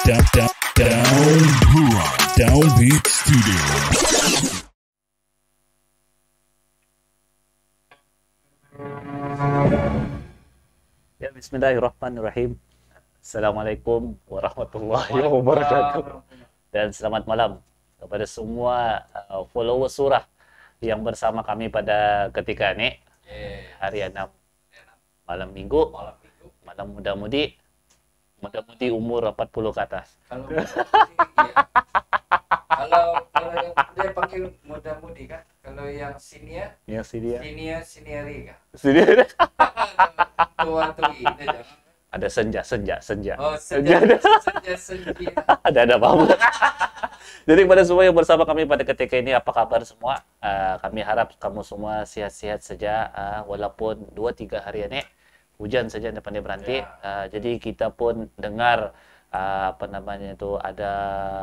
Downbeat Studio. Ya, bismillahirrahmanirrahim. Assalamualaikum warahmatullahi wabarakatuh. Dan selamat malam kepada semua followers surah yang bersama kami pada ketika ini. Hari 6 malam minggu, malam muda-mudi umur 40 ke atas. Kalau yang dia panggil muda-mudi kan, kalau yang senior seniori kan. Senior. Tua-tui Ada senja. Oh, senja. Ada apa? Jadi kepada semua yang bersama kami pada ketika ini, apa kabar semua? Kami harap kamu semua sihat-sihat saja, walaupun 2-3 hari ini hujan saja tidak pandai berhenti. Jadi kita pun dengar ada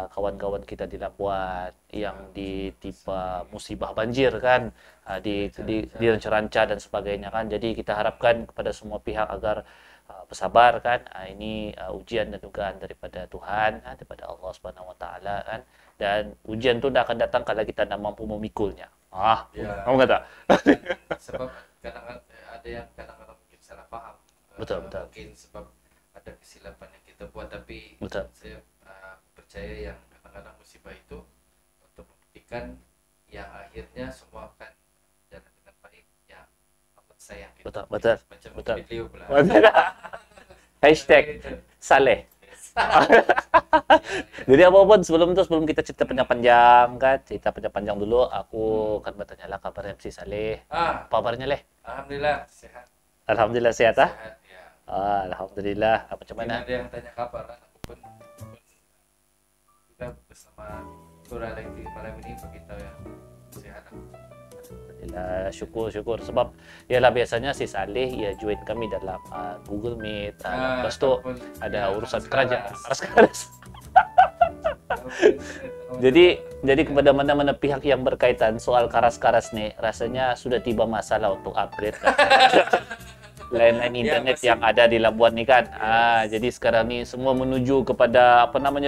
kawan-kawan kita di Labuan yang ditimpa musibah banjir kan, di Ranca dan sebagainya kan. Jadi kita harapkan kepada semua pihak agar bersabar kan. Ini ujian dan dugaan daripada Tuhan, daripada Allah Subhanahu Wa Taala kan. Dan ujian tu dah akan datang kalau kita tidak mampu memikulnya. Kamu kata? Sebab kadang-kadang ada yang kadang-kadang mungkin salah faham. Betul. Mungkin sebab ada kesilapan yang kita buat, tapi betul. Saya percaya yang kadang-kadang musibah itu untuk membuktikan yang akhirnya semua akan jalan dengan baik. Ya, amat sayang. Betul. Macam video pula. Hashtag Saleh. Jadi apapun sebelum kita cerita panjang-panjang dulu, aku akan bertanya lah kabar MC Saleh. Apa kabarnya Leh? Alhamdulillah sehat. Alhamdulillah sehat ah? Sehat ya. Alhamdulillah. Macam mana? Ada yang tanya kabar kan, aku pun kita bersama Surah Lagi malam ini beritahu yang sehat. Alhamdulillah, syukur sebab ialah biasanya si Saleh ia join kami dalam Google Meet. Lepas tu ada urusan kerajaan. Jadi kepada mana-mana pihak yang berkaitan soal karas-karas ni, rasanya sudah tiba masalah untuk upgrade lain-lain internet yang ada di Labuan ni kan. Jadi sekarang ni semua menuju kepada norma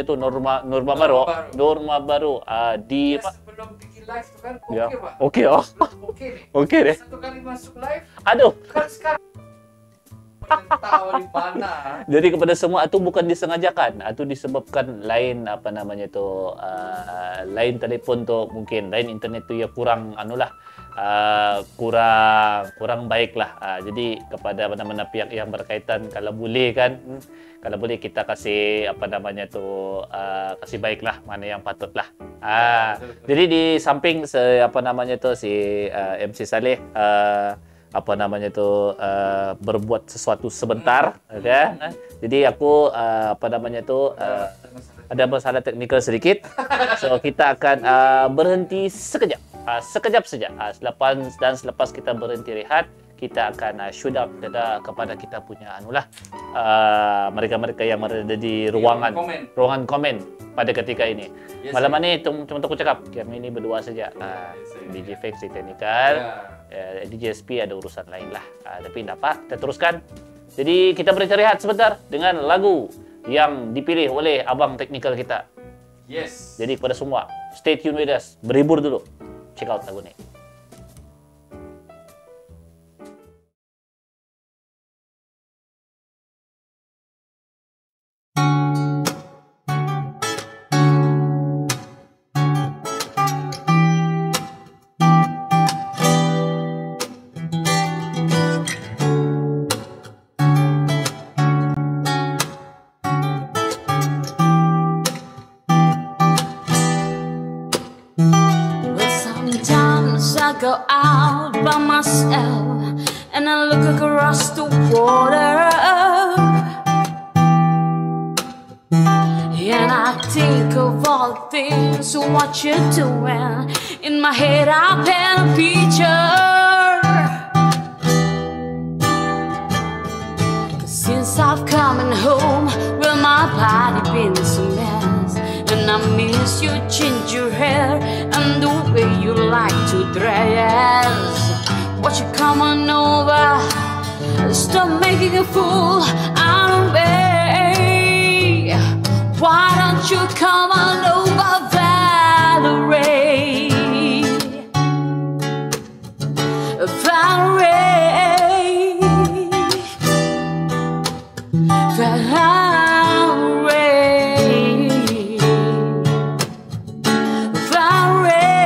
baru di sebelum bikin live tu kan Pak. Okey Nih. Okey deh. Satu kali masuk live. Aduh. Kan sekarang tahu di mana. Jadi kepada semua itu bukan disengajakan, itu disebabkan lain lain telefon tu mungkin, lain internet tu ya kurang kurang baik lah. Jadi kepada mana-mana pihak yang berkaitan, kalau boleh kita kasih kasih baiklah mana yang patutlah. Jadi di samping si MC Saleh berbuat sesuatu sebentar, kan? Jadi aku ada masalah teknikal sedikit, so kita akan berhenti sekejap saja. Selepas kita berhenti rehat, kita akan shoot out kepada kita punya mereka-mereka yang berada di ruangan komen pada ketika ini. Malam ini cuma aku cakap kami ini berdua saja. DJ Fix di teknikal, DJ SP ada urusan lain lah. Tapi tak apa, kita teruskan. Jadi kita berhenti rehat sebentar dengan lagu yang dipilih oleh abang teknikal kita. Yes. Jadi kepada semua, stay tune with us, berhibur dulu. Check out lagu ni. Go out by myself and I look across the water and I think of all things, what you're doing. In my head I paint a picture. Since I've come home, well my body been so mess, and I miss your ginger hair and the way you like to dress. Won't you come on over, stop making a fool out of me. Why don't you come on over, Valerie? Valerie, Valerie, Valerie.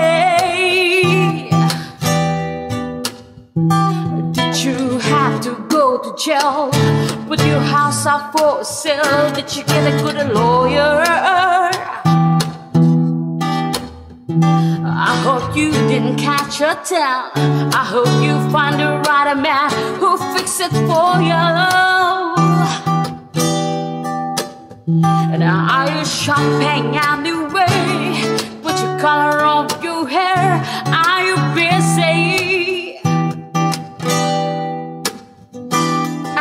Did you have to go to jail? Put your house up for sale? Did you get a good lawyer? I hope you didn't catch a tail. I hope you find the right man who fix it for you. And are you shopping anyway? Put your color of your hair. Are you busy?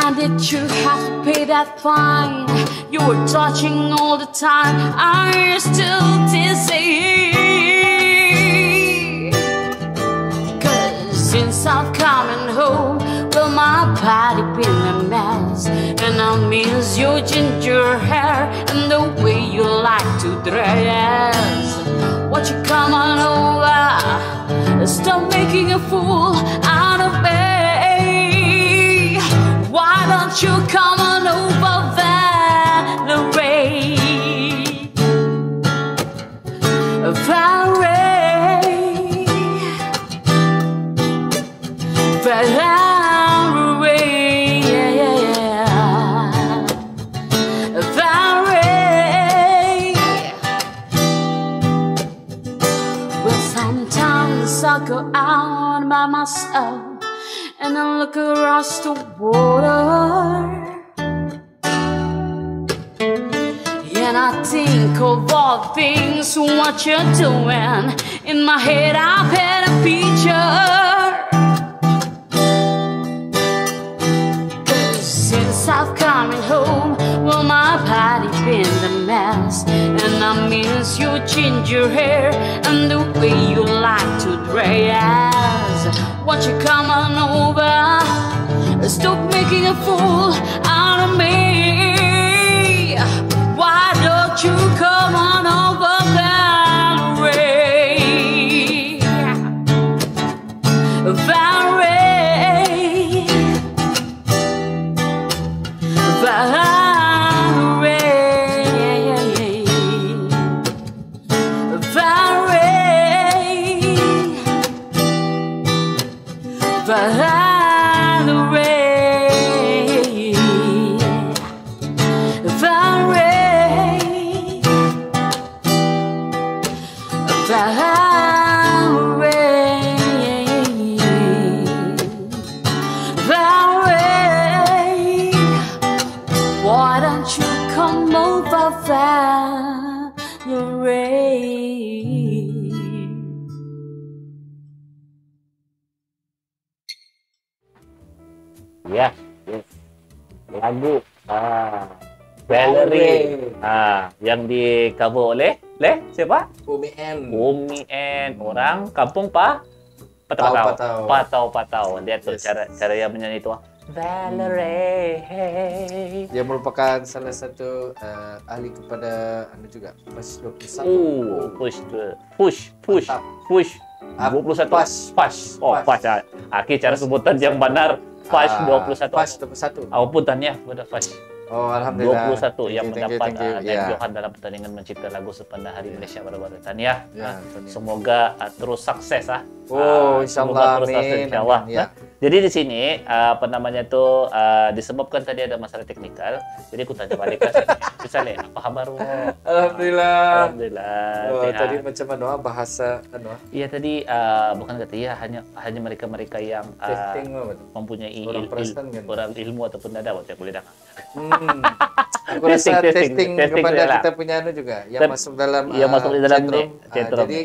And did you have to pay that fine? You were touching all the time. Are you still dizzy? Since I'm coming home, well, my body been a mess. And I miss your ginger hair and the way you like to dress. Won't you come on over? Stop making a fool out of me. Why don't you come on over, Valerie? Valerie, Valerie, yeah. Valerie. Well, sometimes I go out by myself and I look across the water, and I think of all things what you're doing. In my head I've had a picture. Since I've coming home, well, my body been a mess. And I miss your ginger hair and the way you like to dress. Won't you come on over? Stop making a fool out of me. Why don't you come on over, Valerie? Valerie, Valerie, Valerie, Valerie, why don't you come over, Valerie? Ya, yes. Lagu Valerie, yang di cover oleh siapa? Umi N. Umi N, orang kampung Patau. Dia tuh Yes. cara yang menyanyi itu Valerie. Dia merupakan salah satu ahli kepada juga PAS 21. Push. Mantap. 21 PAS. Oh, PAS. Aki cara sebutan yang benar PAS 21. PAS 21. Apapun tanya pada PAS Oh, alhamdulillah. 21 yang mendapat Thank you. Johan dalam pertandingan mencipta lagu sepanjang Hari Malaysia baru-baru. Tania, Ya, Tania. semoga terus sukses Oh, Semoga insyaallah, terus sukses, amin. insyaallah. Amin, ya. Jadi di sini disebabkan tadi ada masalah teknikal. Jadi aku tanya balik ke misalnya apa kabar? Alhamdulillah. Alhamdulillah. Oh, sehat. tadi macam mana bahasa Iya tadi bukan kata ya hanya mereka yang testing apa tu? mempunyai Orang perasan kan? orang ilmu ataupun dada yang boleh dengar. Aku rasa testing kepada lah. kita punya juga yang masuk dalam masuk di dalam chatroom. chatroom. Jadi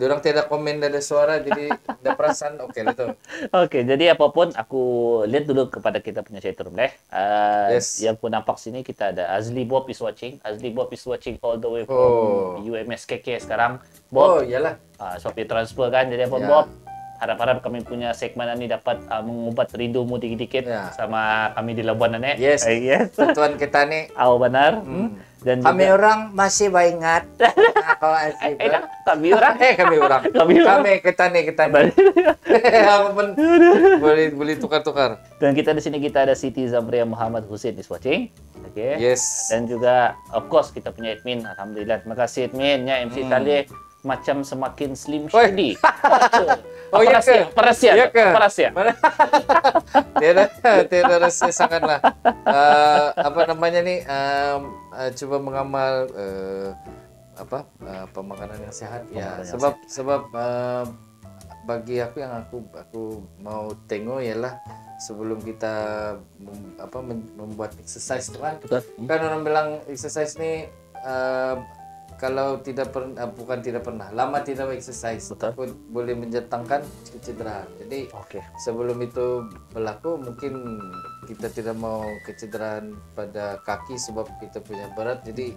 diorang tidak komen dan ada suara jadi ada perasaan oke lah tu. Oke, jadi apapun aku lihat dulu kepada kita punya chatroom deh. Yes. Yang pun nampak sini kita ada Azli Bob is watching. Azli Bob is watching all the way from UMSKK sekarang. Oh, Bob, iyalah. Shopee transfer kan. Jadi apa Ya. Bob? Harap-harap kami punya segmen ini dapat mengubat rindumu dikit-dikit Ya. sama kami di Labuan Nenek. Yes. Yes. Tuan kita ni Oh benar. Dan Kami juga, orang masih ingat. Kalau asli. kami orang. Kami orang. Kami orang. Kami ketani. Apapun boleh tukar-tukar. Dan kita di sini kita ada Siti Zamria Muhammad Hussein is watching. Oke. Yes. Dan juga of course kita punya admin. Alhamdulillah. Terima kasih adminnya MC Saleh macam semakin slim shady. Oh, iya ke? Apa rahasia? Iya ke? Apa rahasia? Tiada rasa sangatlah. Apa namanya nih? Coba mengamal pemakanan yang sehat. Ya, sebab bagi aku yang aku mau tengok ialah sebelum kita membuat exercise tu kan. Kan orang bilang exercise ni kalau bukan tidak pernah lama tidak exercise, takut boleh mendatangkan kecederaan. Jadi sebelum itu berlaku mungkin kita tidak mau kecederaan pada kaki sebab kita punya berat, jadi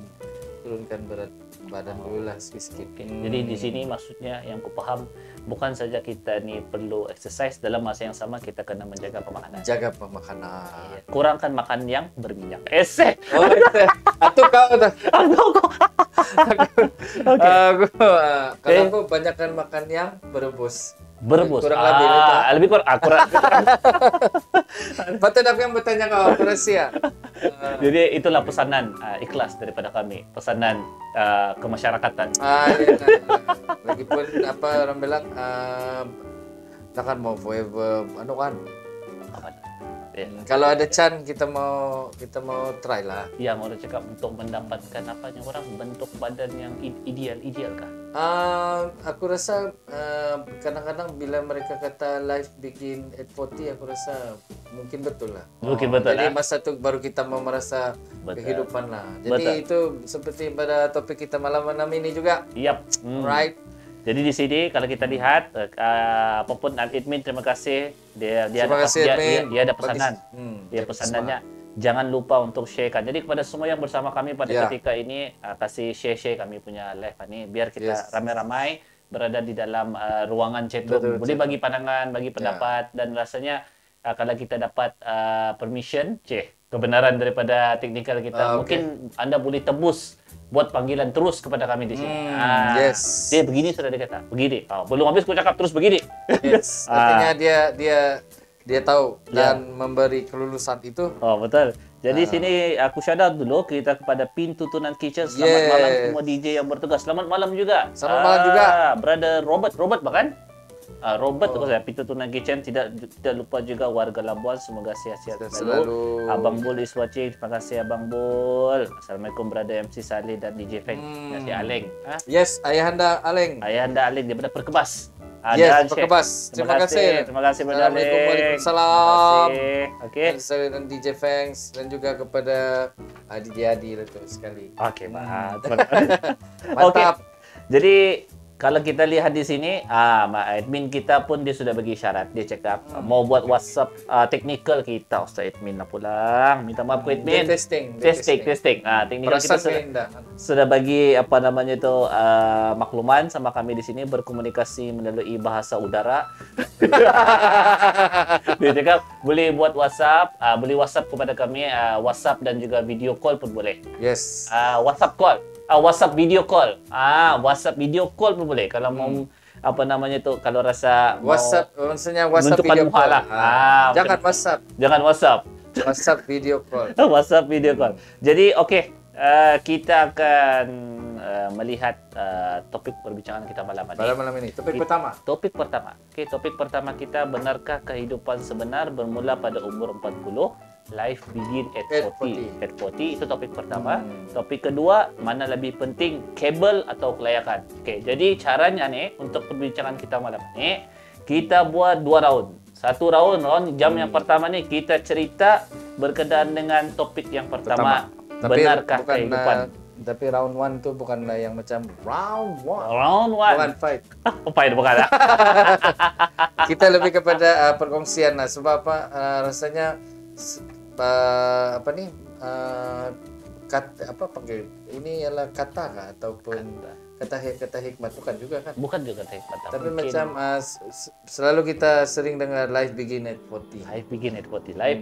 turunkan berat badan dulu lah sikit-sikit. Jadi di sini maksudnya yang ku paham bukan saja kita ni perlu exercise, dalam masa yang sama kita kena menjaga pemakanan. Jaga pemakanan. Iya. Kurangkan makan yang berminyak. Eseh. Oh, atau kau tu. Kalau aku banyakkan makan yang berebus. Berebus. Kurang lebih itu. Lebih kurang. Kurang. Patut aku yang bertanya kau, rahasia. Jadi itulah pesanan ikhlas daripada kami. Pesanan kemasyarakatan. Iya. Lagipun apa orang bilang takkan mau forever kan. Ya. Kalau ada chance kita mau try lah. Yang orang cakap untuk mendapatkan apanya orang bentuk badan yang ideal kah? Aku rasa kadang-kadang bila mereka kata life begin at 40, aku rasa mungkin betul lah. Mungkin betul. Jadi masa tu baru kita mau merasa kehidupan lah. Jadi itu seperti pada topik kita malam ini juga. Yap. Right. Jadi di sini kalau kita lihat apapun admin, terima kasih dia ada pesanan. Dia pesanannya jangan lupa untuk sharekan. Jadi kepada semua yang bersama kami pada ketika ini kasih share kami punya live ini biar kita ramai-ramai berada di dalam ruangan chatroom. Boleh bagi pandangan, bagi pendapat dan rasanya kalau kita dapat permission, kebenaran daripada teknikal kita, mungkin anda boleh tebus buat panggilan terus kepada kami di sini. Yes. Dia begini sudah dia kata. Begini. Belum habis aku cakap terus begini. Yes. Artinya dia tahu dan memberi kelulusan itu. Oh, betul. Jadi sini aku shout out dulu kita kepada Pintu Tunan Kitchen. Selamat malam semua DJ yang bertugas. Selamat malam juga. Selamat malam juga. Brother Robert bahkan. Robert Pintu Tunan Kitchen, tidak lupa juga warga Labuan, semoga sehat-sehat selalu. Abang Bul is watching, terima kasih Abang Bul. Assalamualaikum Brother MC Saleh dan DJ Feng. Si Aleng. Yes, Ayahanda Aleng. Ayahanda Aleng daripada Perkebas. Yes, Perkebas. Terima kasih. Terima kasih Brother Aleng. Waalaikumsalam. Okey. Dan DJ Fangs dan juga kepada DJ Adi sekali. Okey, mantap. Mantap. Jadi kalau kita lihat di sini, admin kita pun dia sudah bagi syarat. Dia cakap mau buat WhatsApp technical kita. Ustaz admin nak pulang. Minta maaf admin. Testing. Technical kita sudah bagi apa namanya itu makluman sama kami di sini berkomunikasi melalui bahasa udara. Dia cakap boleh buat WhatsApp, boleh WhatsApp kepada kami, WhatsApp dan juga video call pun boleh. Yes. WhatsApp call. WhatsApp video call. WhatsApp video call pun boleh. Kalau mau apa namanya tu, kalau rasa WhatsApp, maksudnya WhatsApp video call. Lah. Jangan WhatsApp. Jangan WhatsApp. WhatsApp video call. WhatsApp video call. Jadi kita akan melihat topik perbincangan kita malam ini. Topik pertama. Topik pertama kita, benarkah kehidupan sebenar bermula pada umur 40? Life begin at 40. At 40 itu topik pertama. Topik kedua, mana lebih penting, kabel atau kelayakan? Jadi caranya nih untuk perbincangan kita malam ini, kita buat 2 round. 1 round jam yang pertama nih kita cerita berkenaan dengan topik yang pertama. Benarkah kehidupan? Tapi round 1 tu bukanlah yang macam round 1. Bukan fight. Fight bukan. Kita lebih kepada perkongsian lah. Sebab apa? Rasanya panggil ini ialah kata kah ataupun kata hikmat, bukan juga kan? Bukan juga kata hikmat. Tapi macam selalu kita sering dengar life begin at 40. Life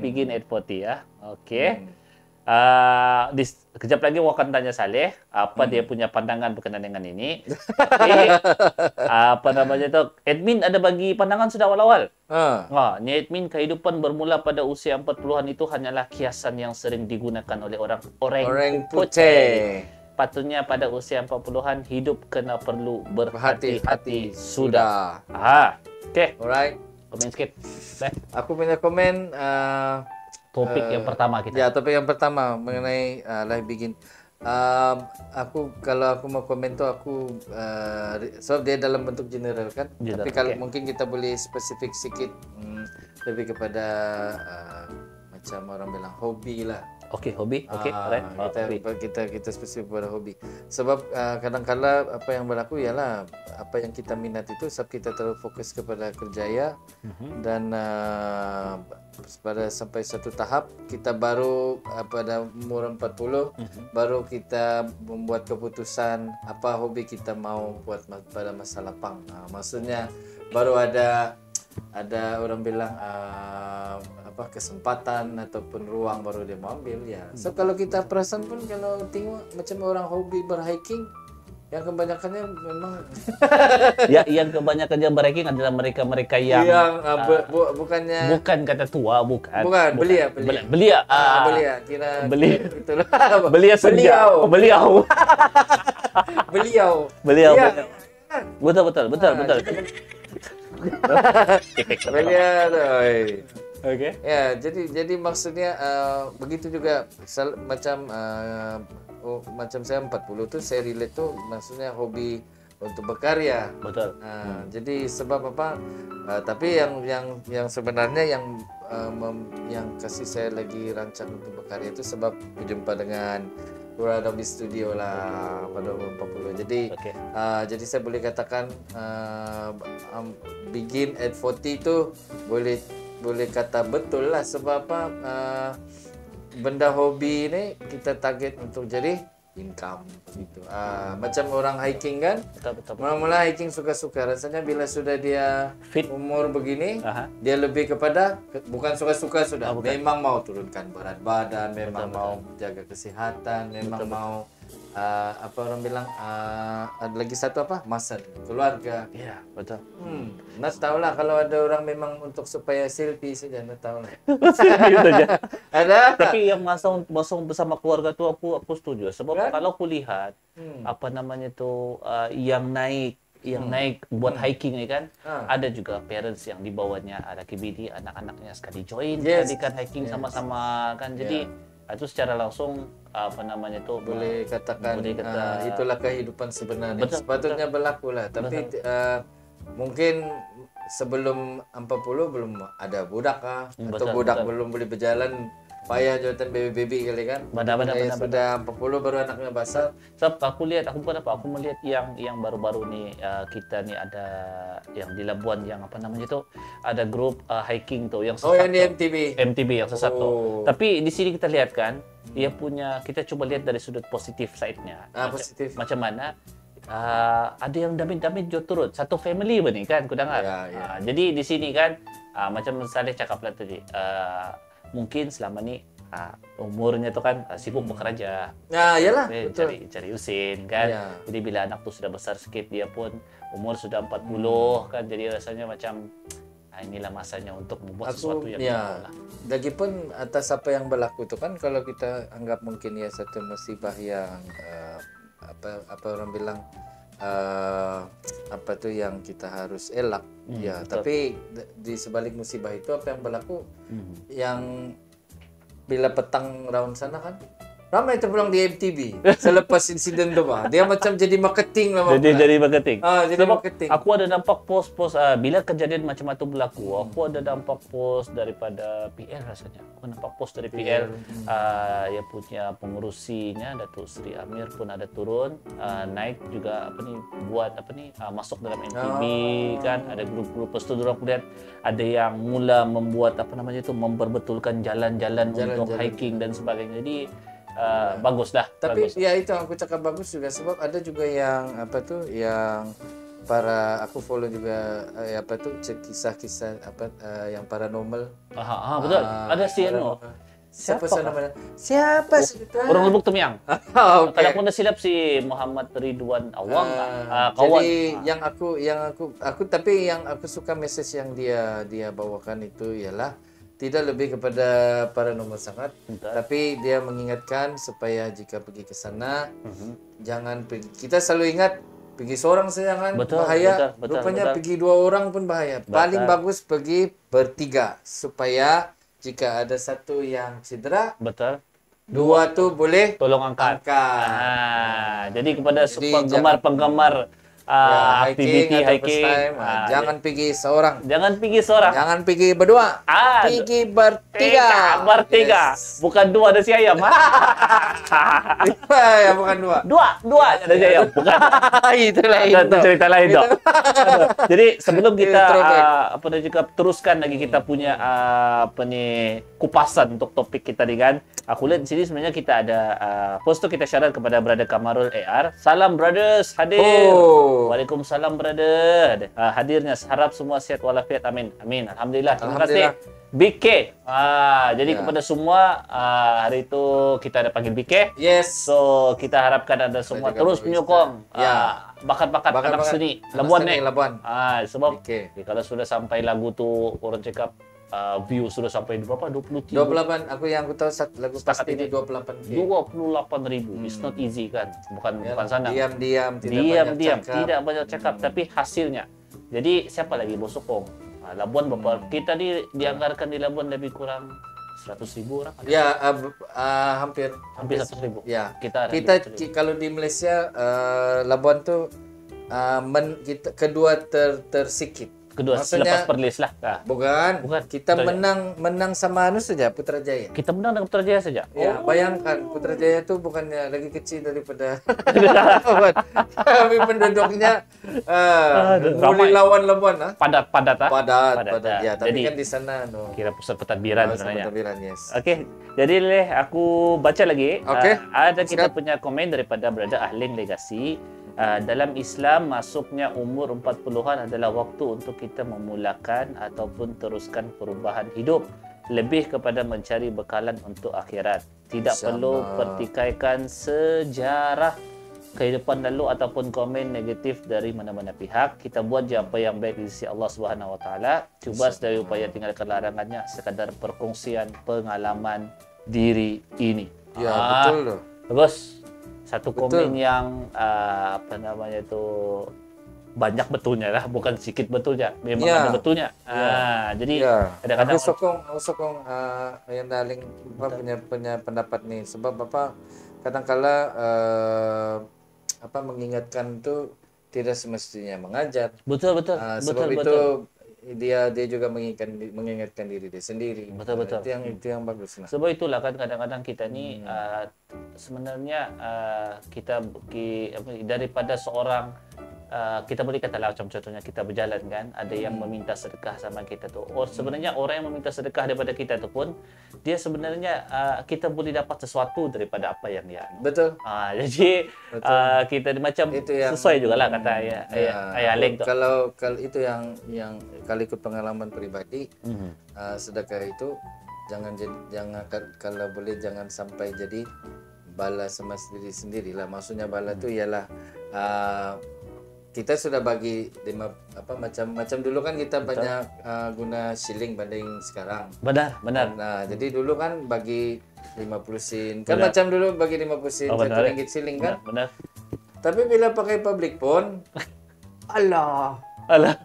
begin at 40 ya. Okey. Kejap lagi aku akan tanya Saleh apa dia punya pandangan berkenaan dengan ini. Tapi apa namanya tu, admin ada bagi pandangan sudah awal-awal. Ni admin, kehidupan bermula pada usia 40-an itu hanyalah kiasan yang sering digunakan oleh orang putih. Patutnya pada usia 40-an hidup kena perlu berhati-hati sudah. Okey. Alright. Komen sikit. Aku punya komen Topik yang pertama kita. Ya, topik yang pertama mengenai live begin. Kalau aku mau komen tu aku sebab dia dalam bentuk general kan. General, tapi kalau okay. mungkin kita boleh spesifik sikit lebih kepada macam orang bilang hobi lah. Okey, hobi. Okey, alright. Kita spesifik pada hobi. Sebab kadang-kala apa yang berlaku ialah apa yang kita minat itu sebab kita terlalu fokus kepada kerjaya dan pada sampai satu tahap kita baru pada umur 40 baru kita membuat keputusan apa hobi kita mau buat pada masa lapang. Maksudnya baru ada orang bilang kesempatan ataupun ruang baru dia mau ambil ya. So kalau kita perasan pun kalau tengok macam orang hobi berhiking yang kebanyakannya memang yang kebanyakannya berhiking adalah mereka-mereka yang bukan kata tua, bukan belia kira itulah belia senja. Beliau. Betul. Belia doi. Okey. Ya, jadi maksudnya begitu juga macam saya 40 tu saya relate tu maksudnya hobi untuk berkarya. Betul. Jadi sebab apa? Tapi yang sebenarnya yang kasih saya lagi rancang untuk berkarya itu sebab berjumpa dengan Adobe Studio lah pada umur 40. Jadi jadi saya boleh katakan begin at 40 tu boleh kata betul lah sebab apa benda hobi ni kita target untuk jadi income gitu. Macam orang hiking kan, betul. mula-mula hiking suka-suka, rasanya bila sudah dia Fit. umur begini dia lebih kepada bukan suka-suka sudah, memang mau turunkan berat badan, memang mau jaga kesihatan, memang mau apa orang bilang ada lagi satu apa, masa keluarga. Ya, betul. Nak tahulah kalau ada orang memang untuk supaya selfie saja, nak tahulah. Gitu aja. Ada. Tapi yang masa bersama keluarga tu aku setuju sebab Kan? kalau aku lihat apa namanya tu yang naik buat hiking ni kan, ada juga parents yang dibawanya ada KBD, anak-anaknya sekali join sekali kan hiking sama-sama kan, jadi itu secara langsung apa namanya tu boleh katakan itulah kehidupan sebenarnya. Betul, sepatutnya berlaku lah, tapi mungkin sebelum 40 belum ada budak atau budak belum boleh berjalan, payah jawatan baby kali kan. Benar. Sudah 40 baru anaknya basah. Sebab aku melihat yang baru-baru ni kita ni ada yang di Labuan yang apa namanya tu ada grup hiking tu yang sesat. Yang di MTB yang sesat tu. Tapi di sini kita lihat kan dia punya, kita cuba lihat dari sudut positif side-nya. Positif. Macam mana ada yang damit-damit jo turut satu family ni kan ku dengar. Jadi di sini kan macam Saleh cakap lah tadi, mungkin selama ni umurnya tu kan sibuk bekerja. Yalah, betul. Cari usin kan. Jadi bila anak tu sudah besar sikit, dia pun umur sudah 40 kan, jadi rasanya macam inilah masanya untuk membuat sesuatu yang baru lah. Lagipun atas apa yang berlaku tu kan, kalau kita anggap mungkin satu musibah yang apa orang bilang apa tu yang kita harus elak. Tapi di sebalik musibah itu apa yang berlaku yang bila petang round sana kan ramai terpulang di MTV selepas insiden tu dia macam jadi marketing lah. Jadi marketing. Jadi sebab marketing. Aku ada nampak post-post bila kejadian macam itu berlaku, aku ada nampak post daripada PL rasanya. Aku nampak post dari PL yang punya pengurusinya Datuk Seri Amir pun ada turun naik juga masuk dalam MTV kan, ada grup-grup post tu orang lihat ada yang mula membuat memperbetulkan jalan-jalan untuk hiking dan sebagainya. Jadi bagus dah. Tapi bagus. Itu aku cakap bagus juga sebab ada juga yang yang aku follow juga kisah-kisah yang paranormal. Betul. Ada si Siapa namanya? Siapa sih itu? Orang Lubuk Temiang. Oh, Kalau aku silap si Muhammad Ridwan Awang, kawan. Jadi yang aku tapi yang aku suka message yang dia bawakan itu ialah tidak lebih kepada para nomor sangat, tapi dia mengingatkan supaya jika pergi ke sana jangan pergi. Kita selalu ingat pergi seorang saja kan bahaya. Rupanya pergi 2 orang pun bahaya. Paling bagus pergi bertiga supaya jika ada satu yang cedera, 2 tu boleh tolong angkat. Jadi kepada penggemar aktiviti hiking, jangan pergi seorang. Jangan pergi seorang. Jangan pergi berdua. Pergi bertiga. Yes. Bukan 2 ada si ayam. Ya, bukan 2. 2 ada si ayam. Bukan. Itu lain. Itu cerita lain tu. Jadi sebelum kita teruskan lagi kita punya kupasan untuk topik kita ni kan. Aku lihat di sini sebenarnya kita ada post tu kita syarat kepada Brother Kamarul AR. Salam brothers hadir. Waalaikumsalam brother. Hadirnya harap semua sihat walafiat. Amin. Amin. Alhamdulillah. Terima kasih. BK. Jadi kepada semua hari itu kita ada panggil BK. Yes. So kita harapkan anda semua terus menyokong bakat-bakat anak seni Labuan ni. Sebab kalau sudah sampai lagu tu orang cakap view sudah sampai berapa? 23. 28. Aku tahu lagu pasti ini 28. 28,000. It's not easy kan? Bukan senang. Diam, tidak banyak cakap tapi hasilnya. Jadi siapa lagi mau sokong? Labuan berapa? Kita dianggarkan di Labuan lebih kurang 100,000 orang. Ya, hampir 100,000. Ya. Kita kalau di Malaysia Labuan tu kedua tersikit. Maksudnya, selepas perlis lah. Bukan. Kita menang sama saja Putrajaya. Kita menang dengan Putrajaya saja. Ya, bayangkan Putrajaya tu bukannya lagi kecil daripada kami penduduknya boleh lawan Labuan Padat. Ya, tapi jadi, kan di sana kira pusat pentadbiran sebenarnya. Yes. Okey. Jadi aku baca lagi. Ada kita Siap. punya komen daripada Brother Ahlin Legasi. Dalam Islam, masuknya umur 40-an adalah waktu untuk kita memulakan ataupun teruskan perubahan hidup. Lebih kepada mencari bekalan untuk akhirat. Tidak perlu pertikaikan sejarah kehidupan lalu ataupun komen negatif dari mana-mana pihak. Kita buat je apa yang baik di sisi Allah Subhanahu Wa Taala. Cuba sedaya upaya tinggalkan larangannya, sekadar perkongsian pengalaman diri ini. Ya, betul loh. Bagus. Satu komen yang banyak betulnya lah, bukan sedikit betulnya, memang ada betulnya. Jadi kadang-kadang aku sokong yang Daling punya pendapat nih, sebab kadang-kala mengingatkan itu tidak semestinya mengajar. Betul. Sebab itu dia juga mengingatkan diri dia sendiri. Betul. Itu yang bagus. Sebab itulah kan kadang-kadang kita ni sebenarnya kita daripada seorang kita boleh katalah macam contohnya kita berjalan kan, ada yang meminta sedekah sama kita tu. Sebenarnya orang yang meminta sedekah daripada kita tu pun dia sebenarnya kita boleh dapat sesuatu daripada apa yang dia. Betul. Jadi kita macam yang, sesuai jugalah kata ayah Leng tu. Kalau itu yang kalau ikut pengalaman pribadi, sedekah itu jangan kalau boleh jangan sampai jadi bala sama sendiri-sendirilah. Maksudnya bala tu ialah kita sudah bagi macam dulu kan kita banyak guna shilling banding sekarang. Benar. Nah, jadi dulu kan bagi 50 sen. Kan macam dulu bagi 50 sen, RM1 shilling kan? Benar. Tapi bila pakai public phone, alah.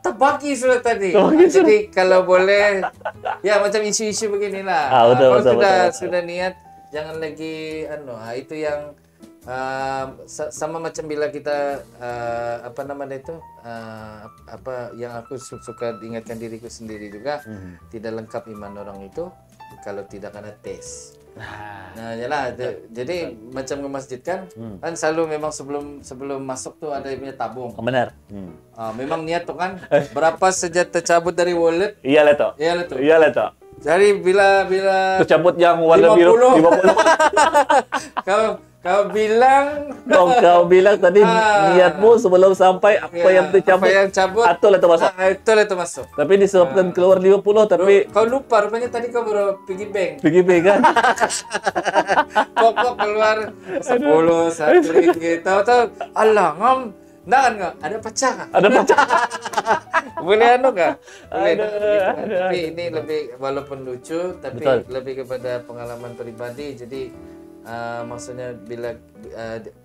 Terbagi sudah tadi. Jadi kalau boleh ya macam isu-isu beginilah. Kalau sudah niat jangan lagi itu yang sama macam bila kita yang aku suka ingatkan diriku sendiri juga, tidak lengkap iman orang itu kalau tidak kena tes. Nah, yalah. Jadi macam ke masjid kan selalu memang sebelum masuk tu ada punya tabung. Benar. Memang niat tu kan berapa saja tercabut dari wallet. Iyalah tu. Jadi bila tercabut yang warna biru 50. Kau bilang Kau bilang tadi niatmu sebelum sampai apa yang apa yang cabut atau lah masuk. Betul itu masuk. Tapi disebabkan keluar 50 tapi Kau lupa rupanya tadi kau baru pergi bank. pergi kan. Pokok keluar 10 1 ringgit. Tahu-tahu alah ngam. Nggak, ada pecah nggak? Ada macam. Boleh anu nggak? Boleh. Aduh. Tapi ini lebih walaupun lucu, tapi Betul. lebih kepada pengalaman pribadi. Jadi maksudnya bila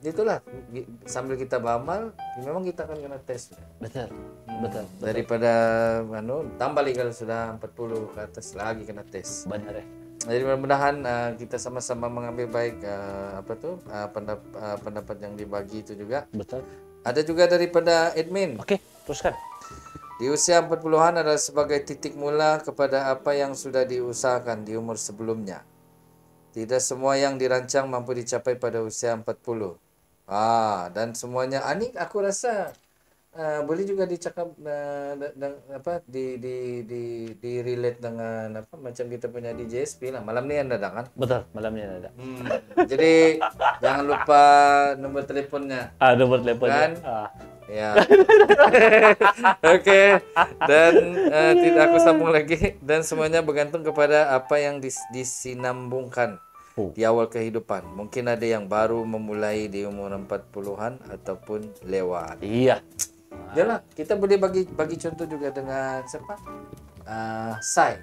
itulah sambil kita beramal, memang kita akan kena tes. Betul. Betul. Daripada tambah lagi kalau sudah 40 ke atas lagi kena tes. Benar. Jadi mudah-mudahan kita sama-sama mengambil baik pendapat yang dibagi itu juga. Betul. Ada juga daripada admin. Okey, teruskan. Di usia 40-an adalah sebagai titik mula kepada apa yang sudah diusahakan di umur sebelumnya. Tidak semua yang dirancang mampu dicapai pada usia 40. Dan semuanya ini aku rasa boleh juga dicakap di relate dengan apa macam kita punya di JSP lah. Malam ni anda datang kan? Betul, malam ni ada. Jadi jangan lupa nombor teleponnya. Nomor telefonnya. Kan? Ya. Okey. Dan tidak aku sambung lagi dan semuanya bergantung kepada apa yang disinambungkan di awal kehidupan. Mungkin ada yang baru memulai di umur 40-an ataupun lewat. Iya. Yalah, kita boleh bagi contoh juga dengan siapa? Sai.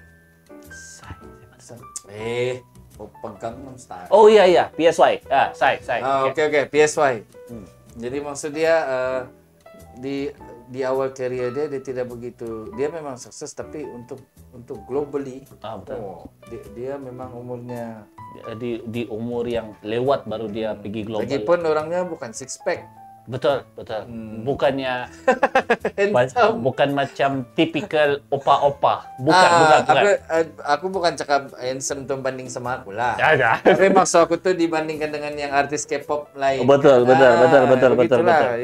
Pegang style. Oh iya, PSY. Sai. Okey, PSY. Jadi maksud dia di awal karier dia tidak begitu. Dia memang sukses tapi untuk globally. Betul. Dia memang umurnya Di umur yang lewat baru dia pergi global. lagipun orangnya bukan six pack. Betul. Bukannya bukan macam tipikal opa-opa. Bukan. Aku bukan cakap handsome tu banding sama aku lah. Ya. Tapi maksud aku tu dibandingkan dengan yang artis K-pop lain. Betul.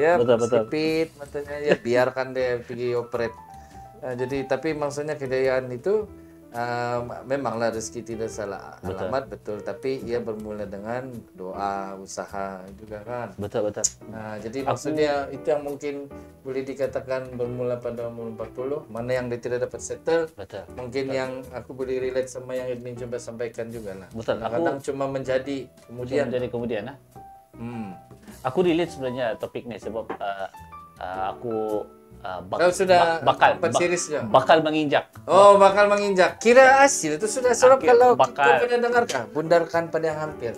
Ya, Betul. Sipit matanya ya biarkan dia pergi operate. Jadi tapi maksudnya kejayaan itu memanglah rezeki tidak salah alamat betul, tapi ia bermula dengan doa, usaha juga kan. Betul. Jadi maksudnya itu yang mungkin boleh dikatakan bermula pada umur 40, mana yang dia tidak dapat settle. Betul. Mungkin yang aku boleh relate sama yang admin coba sampaikan juga lah. Betul. Kadang cuma menjadi kemudian. Aku relate sebenarnya topik ni sebab aku Kau sudah seriesnya? bakal menginjak. Oh, bakal menginjak. Kira hasil itu sudah sebab kalau kau bakal. pernah dengar kah? Bundarkan pada yang hampir.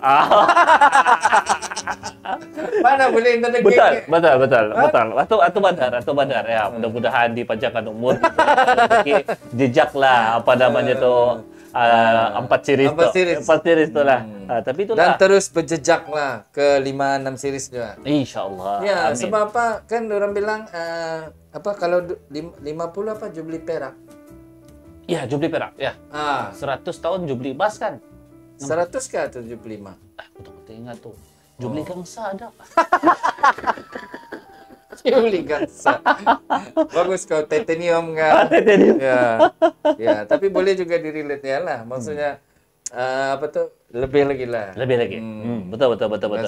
Mana boleh internet Betul. Atau bandar ya. Mudah-mudahan dipanjangkan umur. Jejaklah apa namanya tu 4 series tu lah. Tapi itulah. Dan terus berjejaklah ke 5-6 series juga. Insya-Allah. Ya, amin. sebab apa? Kan orang bilang kalau 50 apa Jubli Perak. Ya, Jubli Perak. Ya. 100 tahun Jubli emas kan? 100 ke atau 75? Betul-betul ingat tu. Jubli Gangsa ada. Jubli Gangsa. Bagus kau, titanium kan? Titanium. Ya, tapi boleh juga di-relate ya lah. Maksudnya lebih lagi lah. Lebih lagi. Betul.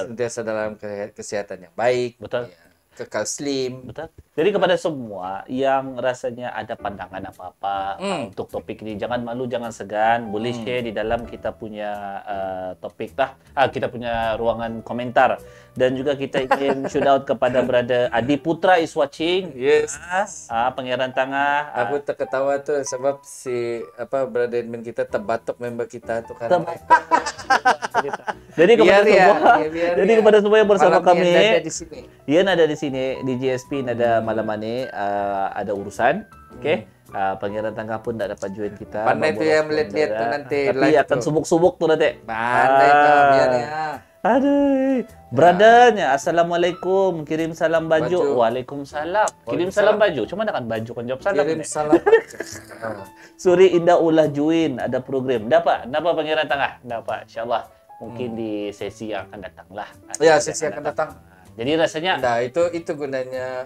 Sentiasa dalam kesehatan yang baik. Betul. Ya. Kekal slim. Betul. Jadi kepada semua yang rasanya ada pandangan apa-apa untuk topik ini, jangan malu, jangan segan, boleh share di dalam kita punya topik lah, kita punya ruangan komentar. Dan juga kita ingin shout out kepada brother Adi Putra is watching. Yes. Pangeran Tangah. Aku terketawa tu sebab si brother admin kita terbatuk member kita tu kan. Jadi kepada semua, jadi kepada semua yang bersama kami, Ian ada di sini di GSP ada malam ni ada urusan. Okey. Pangeran Tangah pun tak dapat join kita. Pandai tu yang melihat-lihat tu nanti tapi akan subuk-subuk tu nanti. Pandai tu biarnya. Aduh. Brothernya, Assalamualaikum. Kirim salam baju. Waalaikumsalam. Kirim salam baju. Cuma nak baju kan jawab salam. Kirim salam. Suri Indah ulah join ada program. Dapat? Napa Pangeran Tangah? Dapat. InsyaAllah. Mungkin di sesi yang akan datang lah. Ya, sesi akan datang. Jadi rasanya itu gunanya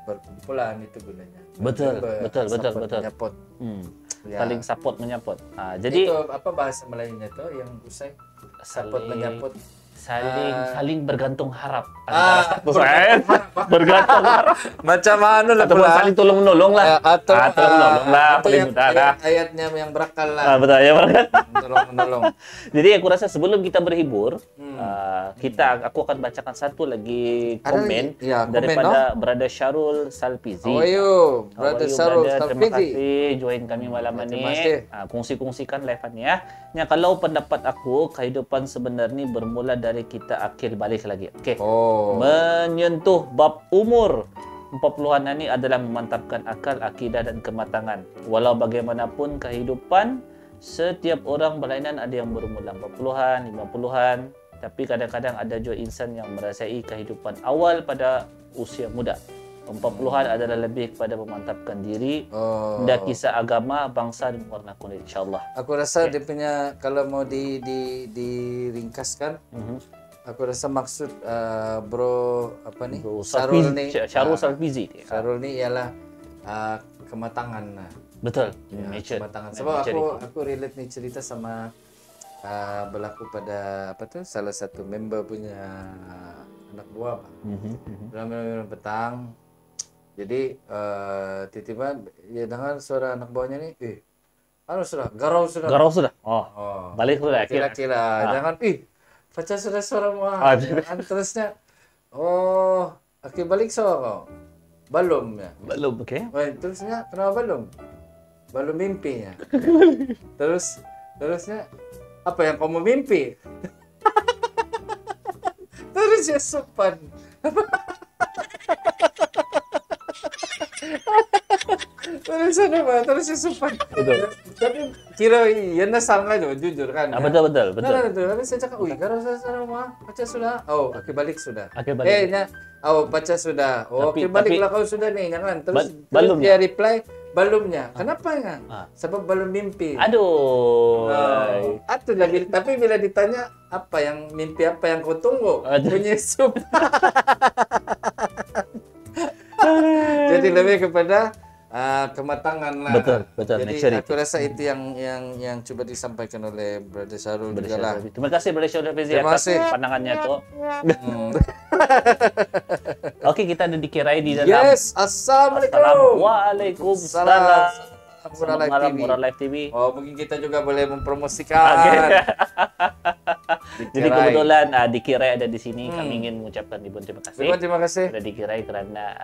berkumpulan itu gunanya. Betul. Menyapot. Saling support menyapot. Jadi itu apa bahasa Melayunya tu yang usai support menyapot. saling bergantung harap antara satu saya bergantung harap Macam anu lah ataupun pula. saling tolong menolong lah. Atau tolong menolong lah atau paling yang, mudah lah. ayatnya yang berakal lah. Betul ya Bang. Tolong menolong. Jadi aku rasa sebelum kita berhibur, aku akan bacakan satu lagi Ada komen lagi? Ya, komen, daripada Brother Syarul Salpizi. How are you, brother How are you, Sarul brother? Terima Salpizi? kasih join kami malam Terima ini. kasih. Kongsi-kongsikan live-an ya. Kalau pendapat aku, kehidupan sebenarnya bermula dari kita akil balik lagi. Okey. Oh. Menyentuh bab umur 40-an ini adalah memantapkan akal, akidah dan kematangan. Walau bagaimanapun kehidupan, setiap orang berlainan, ada yang berumur 40-an, 50-an. Tapi kadang-kadang ada juga insan yang merasai kehidupan awal pada usia muda. 40-an adalah lebih kepada memantapkan diri, dan kisah agama, bangsa dan warna kulit, insyaAllah. Aku rasa dia punya, kalau mau diringkaskan, aku rasa maksud bro apa ni? Syarul ni. Syarul Salpizi. Syarul ni ialah kematangan. Betul. Ya, Nature. kematangan. Sebab aku relate ni cerita sama berlaku pada apa tu? Salah satu member punya anak buah. Dalam petang. Jadi tiba-tiba dia dengar suara anak buahnya ni, anu sudah, garau sudah. Garau sudah. Balik sudah. Kira-kira jangan baca sudah suara muah. Terusnya okey balik kau. Belum ya. Belum, okey. Terusnya kenapa belum? Belum mimpinya. Terusnya apa yang kamu mimpi? Terusnya sopan. Terusnya sopan. Betul. Tapi kira yan na sangka jo, jujur kan. Betul. Tapi saya cakap, kalau saya rumah, baca sudah. Okey balik sudah. Balik. Baca sudah. Okey Tapi- baliklah kau sudah nih, jangan. Terus belum dia reply, belumnya. Kenapa ya? Sebab belum mimpi. Aduh. Tapi bila ditanya apa yang mimpi apa yang kau tunggu, Aduh. menyusup. Jadi lebih kepada kematangan lah. Betul. Jadi Maturity. aku rasa itu yang coba disampaikan oleh Brother Syarul juga lah. Terima kasih Brother Syarul Salpizi Terima atas kasih. pandangannya tu. Okey, kita ada dikirai di dalam. Yes, assalamualaikum. Waalaikumsalam. Selamat malam TV. Murah Live TV. Mungkin kita juga boleh mempromosikan. Jadi kebetulan Dikirai ada di sini. Kami ingin mengucapkan ribuan terima kasih. Terima kasih. Sudah Dikirai kerana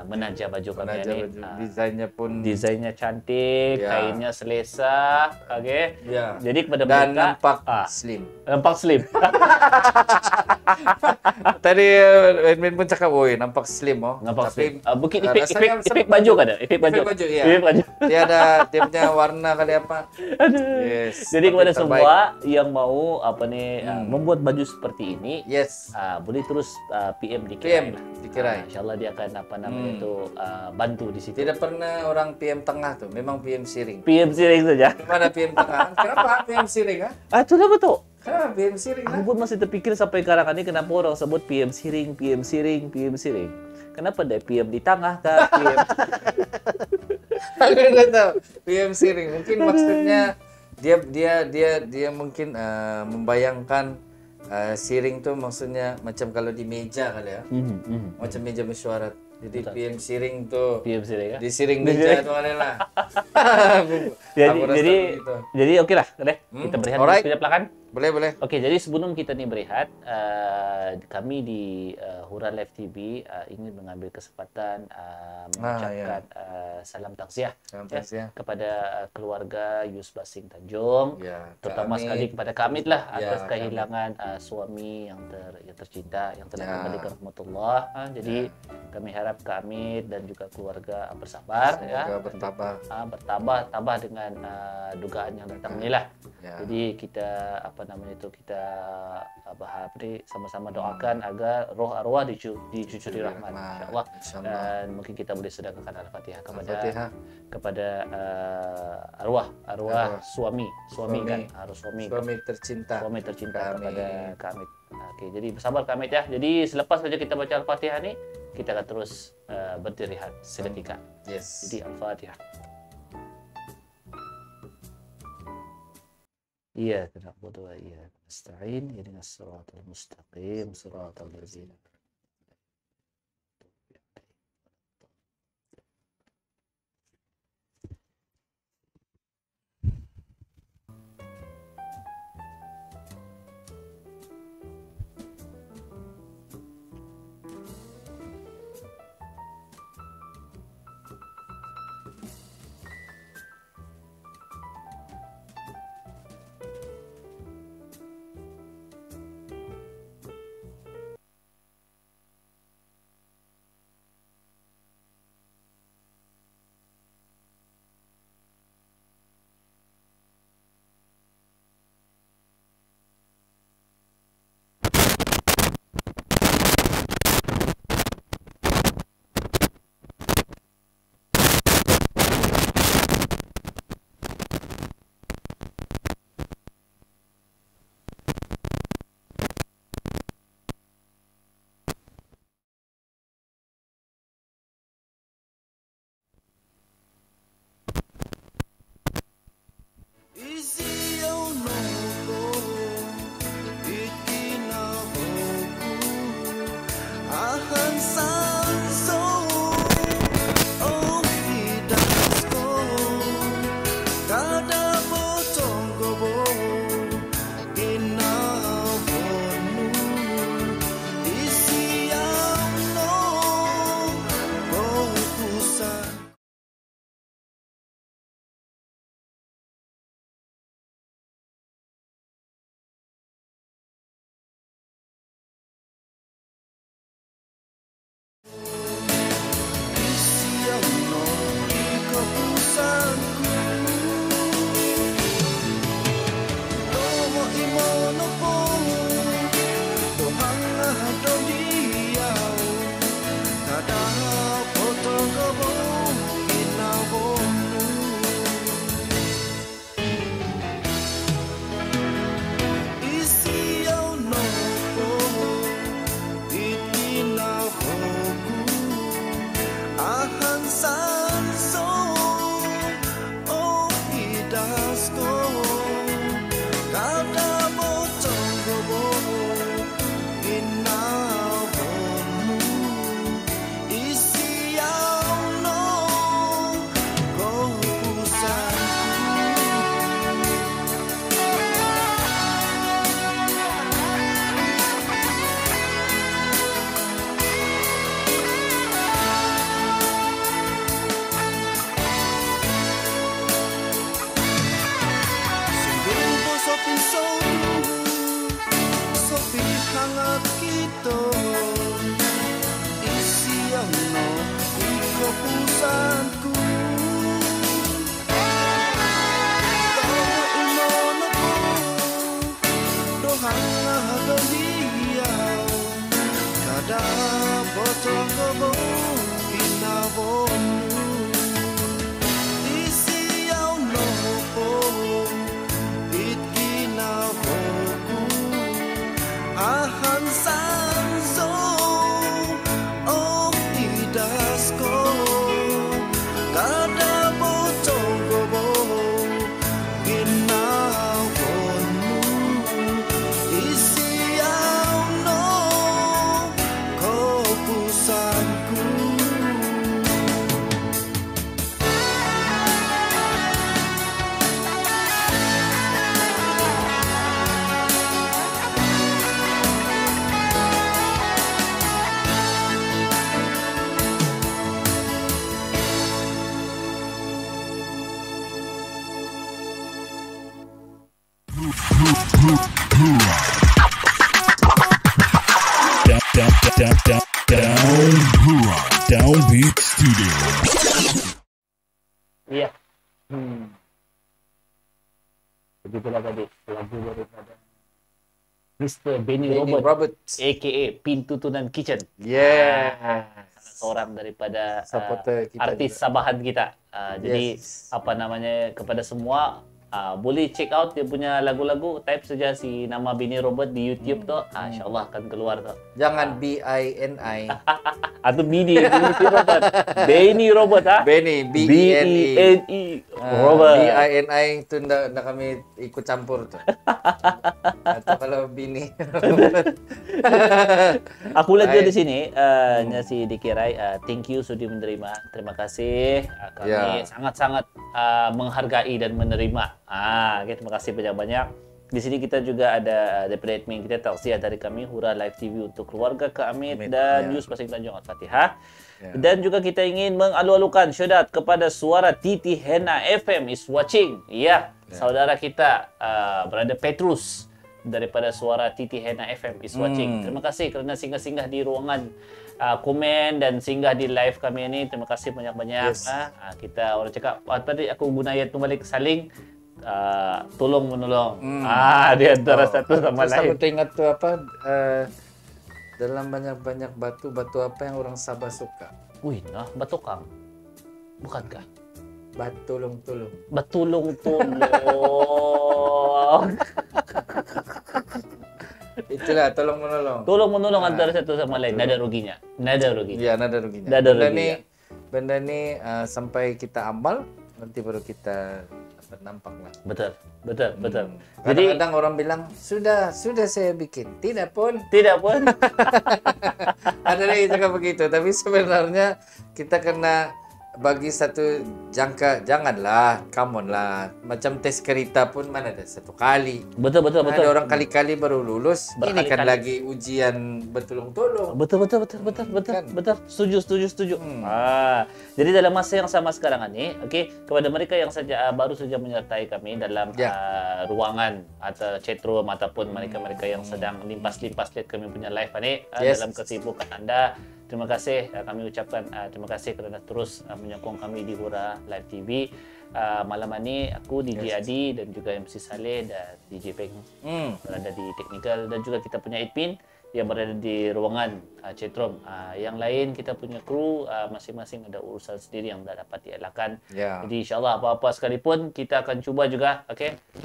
menaja baju kami ini. Desainnya pun Desainnya cantik, Ya. kainnya selesa, okey. Ya. Jadi kepada dan mereka nampak slim. nampak slim. Tadi admin pun cakap, "Woi, nampak slim oh." Nampak Tapi slim. Mungkin rasanya efek baju kan ada? Efek baju. baju, ya. Efek baju. Dia punya warna kali apa. Yes. Jadi tapi kepada terbaik. semua yang mau membuat baju seperti ini, Yes. boleh terus PM Dikirai. Dikirai. InsyaAllah dia akan itu bantu di situ. Tidak pernah orang PM tengah tuh, memang PM siring. PM siring saja. Gimana PM tengah? Kenapa PM siring? Itulah betul. Kenapa PM siring? Aku pun masih terfikir sampai sekarang ini kenapa orang sebut PM siring, PM siring, PM siring. Kenapa ada PM di tengah kah? PM. Aku tidak tahu. PM siring. Mungkin maksudnya dia mungkin membayangkan siring tuh maksudnya macam kalau di meja kali ya. Macam meja mesyuarat. Jadi PM siring tuh PM siring ya. di siring meja tuh ada lah. Jadi oke lah, kita berehat Alright. sekejap lah kan. Boleh. Oke, jadi sebelum kita ni berehat, kami di Hura Live TV ingin mengambil kesempatan mengucapkan salam takziah kepada keluarga Yus Basing Tanjung, terutama sekali kepada Kamit lah atas kehilangan suami yang tercinta yang telah kembali ke rahmatullah. Jadi kami harap Kamit dan juga keluarga bersabar, bertabah dengan dugaan yang datang ni lah. Jadi kita kita sama-sama doakan agar roh arwah dicucuri rahmat insyaallah. Dan mungkin kita boleh sedekahkan al-Fatihah kepada arwah suami kan, harus suami tercinta kepada Kamit. Okey, jadi bersabar Kamit ya. Jadi selepas saja kita baca al-Fatihah ni, kita akan terus beristirahat seketika. Yes. Jadi al-Fatihah. Iyyaka na'budu wa iyyaka nasta'in. Ihdinas siratal mustaqim. Siratal ladzina Downbeat Studio. Iya. Begitulah tadi lagu daripada Mr. Benny Roberts, a.k.a. Pintu Tunan Kitchen. Salah seorang daripada supporter kita artis juga. Sabahan kita. Jadi apa namanya, kepada semua boleh check out dia punya lagu-lagu, type saja si nama Bini Robert di YouTube tu, insya-Allah akan keluar tu. Jangan BINI. Atau Bini Robert. Bini Robert Beni, BENI. BENI Robert. BINI itu ndak kami ikut campur tuh. Atau kalau Bini. Aku lihat dia di sini, si Diki Rai, thank you sudah menerima. Terima kasih. Kami sangat-sangat menghargai dan menerima. Okay, terima kasih banyak-banyak. Di sini kita juga ada daripada admin kita, tausiah dari kami Hura Live TV untuk keluarga Kak Amit dan News Pasir Tanjung Al-Fatihah. Dan juga kita ingin mengalu-alukan syudat kepada suara Titi Hena FM is watching. Saudara kita berada Petrus daripada suara Titi Hena FM is watching. Terima kasih kerana singgah-singgah di ruangan komen dan singgah di live kami ini. Terima kasih banyak-banyak. Kita orang cakap tadi aku guna ayat tu balik saling tolong menolong. Di antara satu sama lain. Aku teringat tu apa dalam banyak-banyak batu apa yang orang Sabah suka? Wih, batu kang. Bukankah? Batulung-tulung. Batulung-tulung. Itulah tolong menolong. Tolong menolong antara satu sama lain. Nada ruginya. Nada ruginya. Iya, nada ruginya. Benda ni sampai kita amal nanti baru kita nampak lah. Betul. Jadi kadang-kadang orang bilang sudah saya bikin. Tidak pun. Ada lagi cakap begitu, tapi sebenarnya kita kena bagi satu jangka, janganlah, come on lah. Macam tes kereta pun mana ada satu kali. Betul. Ada orang kali-kali baru lulus. Ini kan lagi ujian bertolong-tolong. Betul. Setuju. Jadi dalam masa yang sama sekarang ini, kepada mereka yang baru saja menyertai kami dalam ruangan atau chat room ataupun mereka-mereka yang sedang limpas-limpas lihat kami punya live ini dalam kesibukan Anda. Terima kasih, kami ucapkan terima kasih kerana terus menyokong kami di Hura Live TV. Malam ini aku DJ Adi dan juga MC Saleh dan DJ Peng berada di technical, dan juga kita punya admin yang berada di ruangan chatroom. Yang lain kita punya kru masing-masing ada urusan sendiri yang tak dapat dielakkan. Jadi insyaAllah apa-apa sekalipun kita akan cuba juga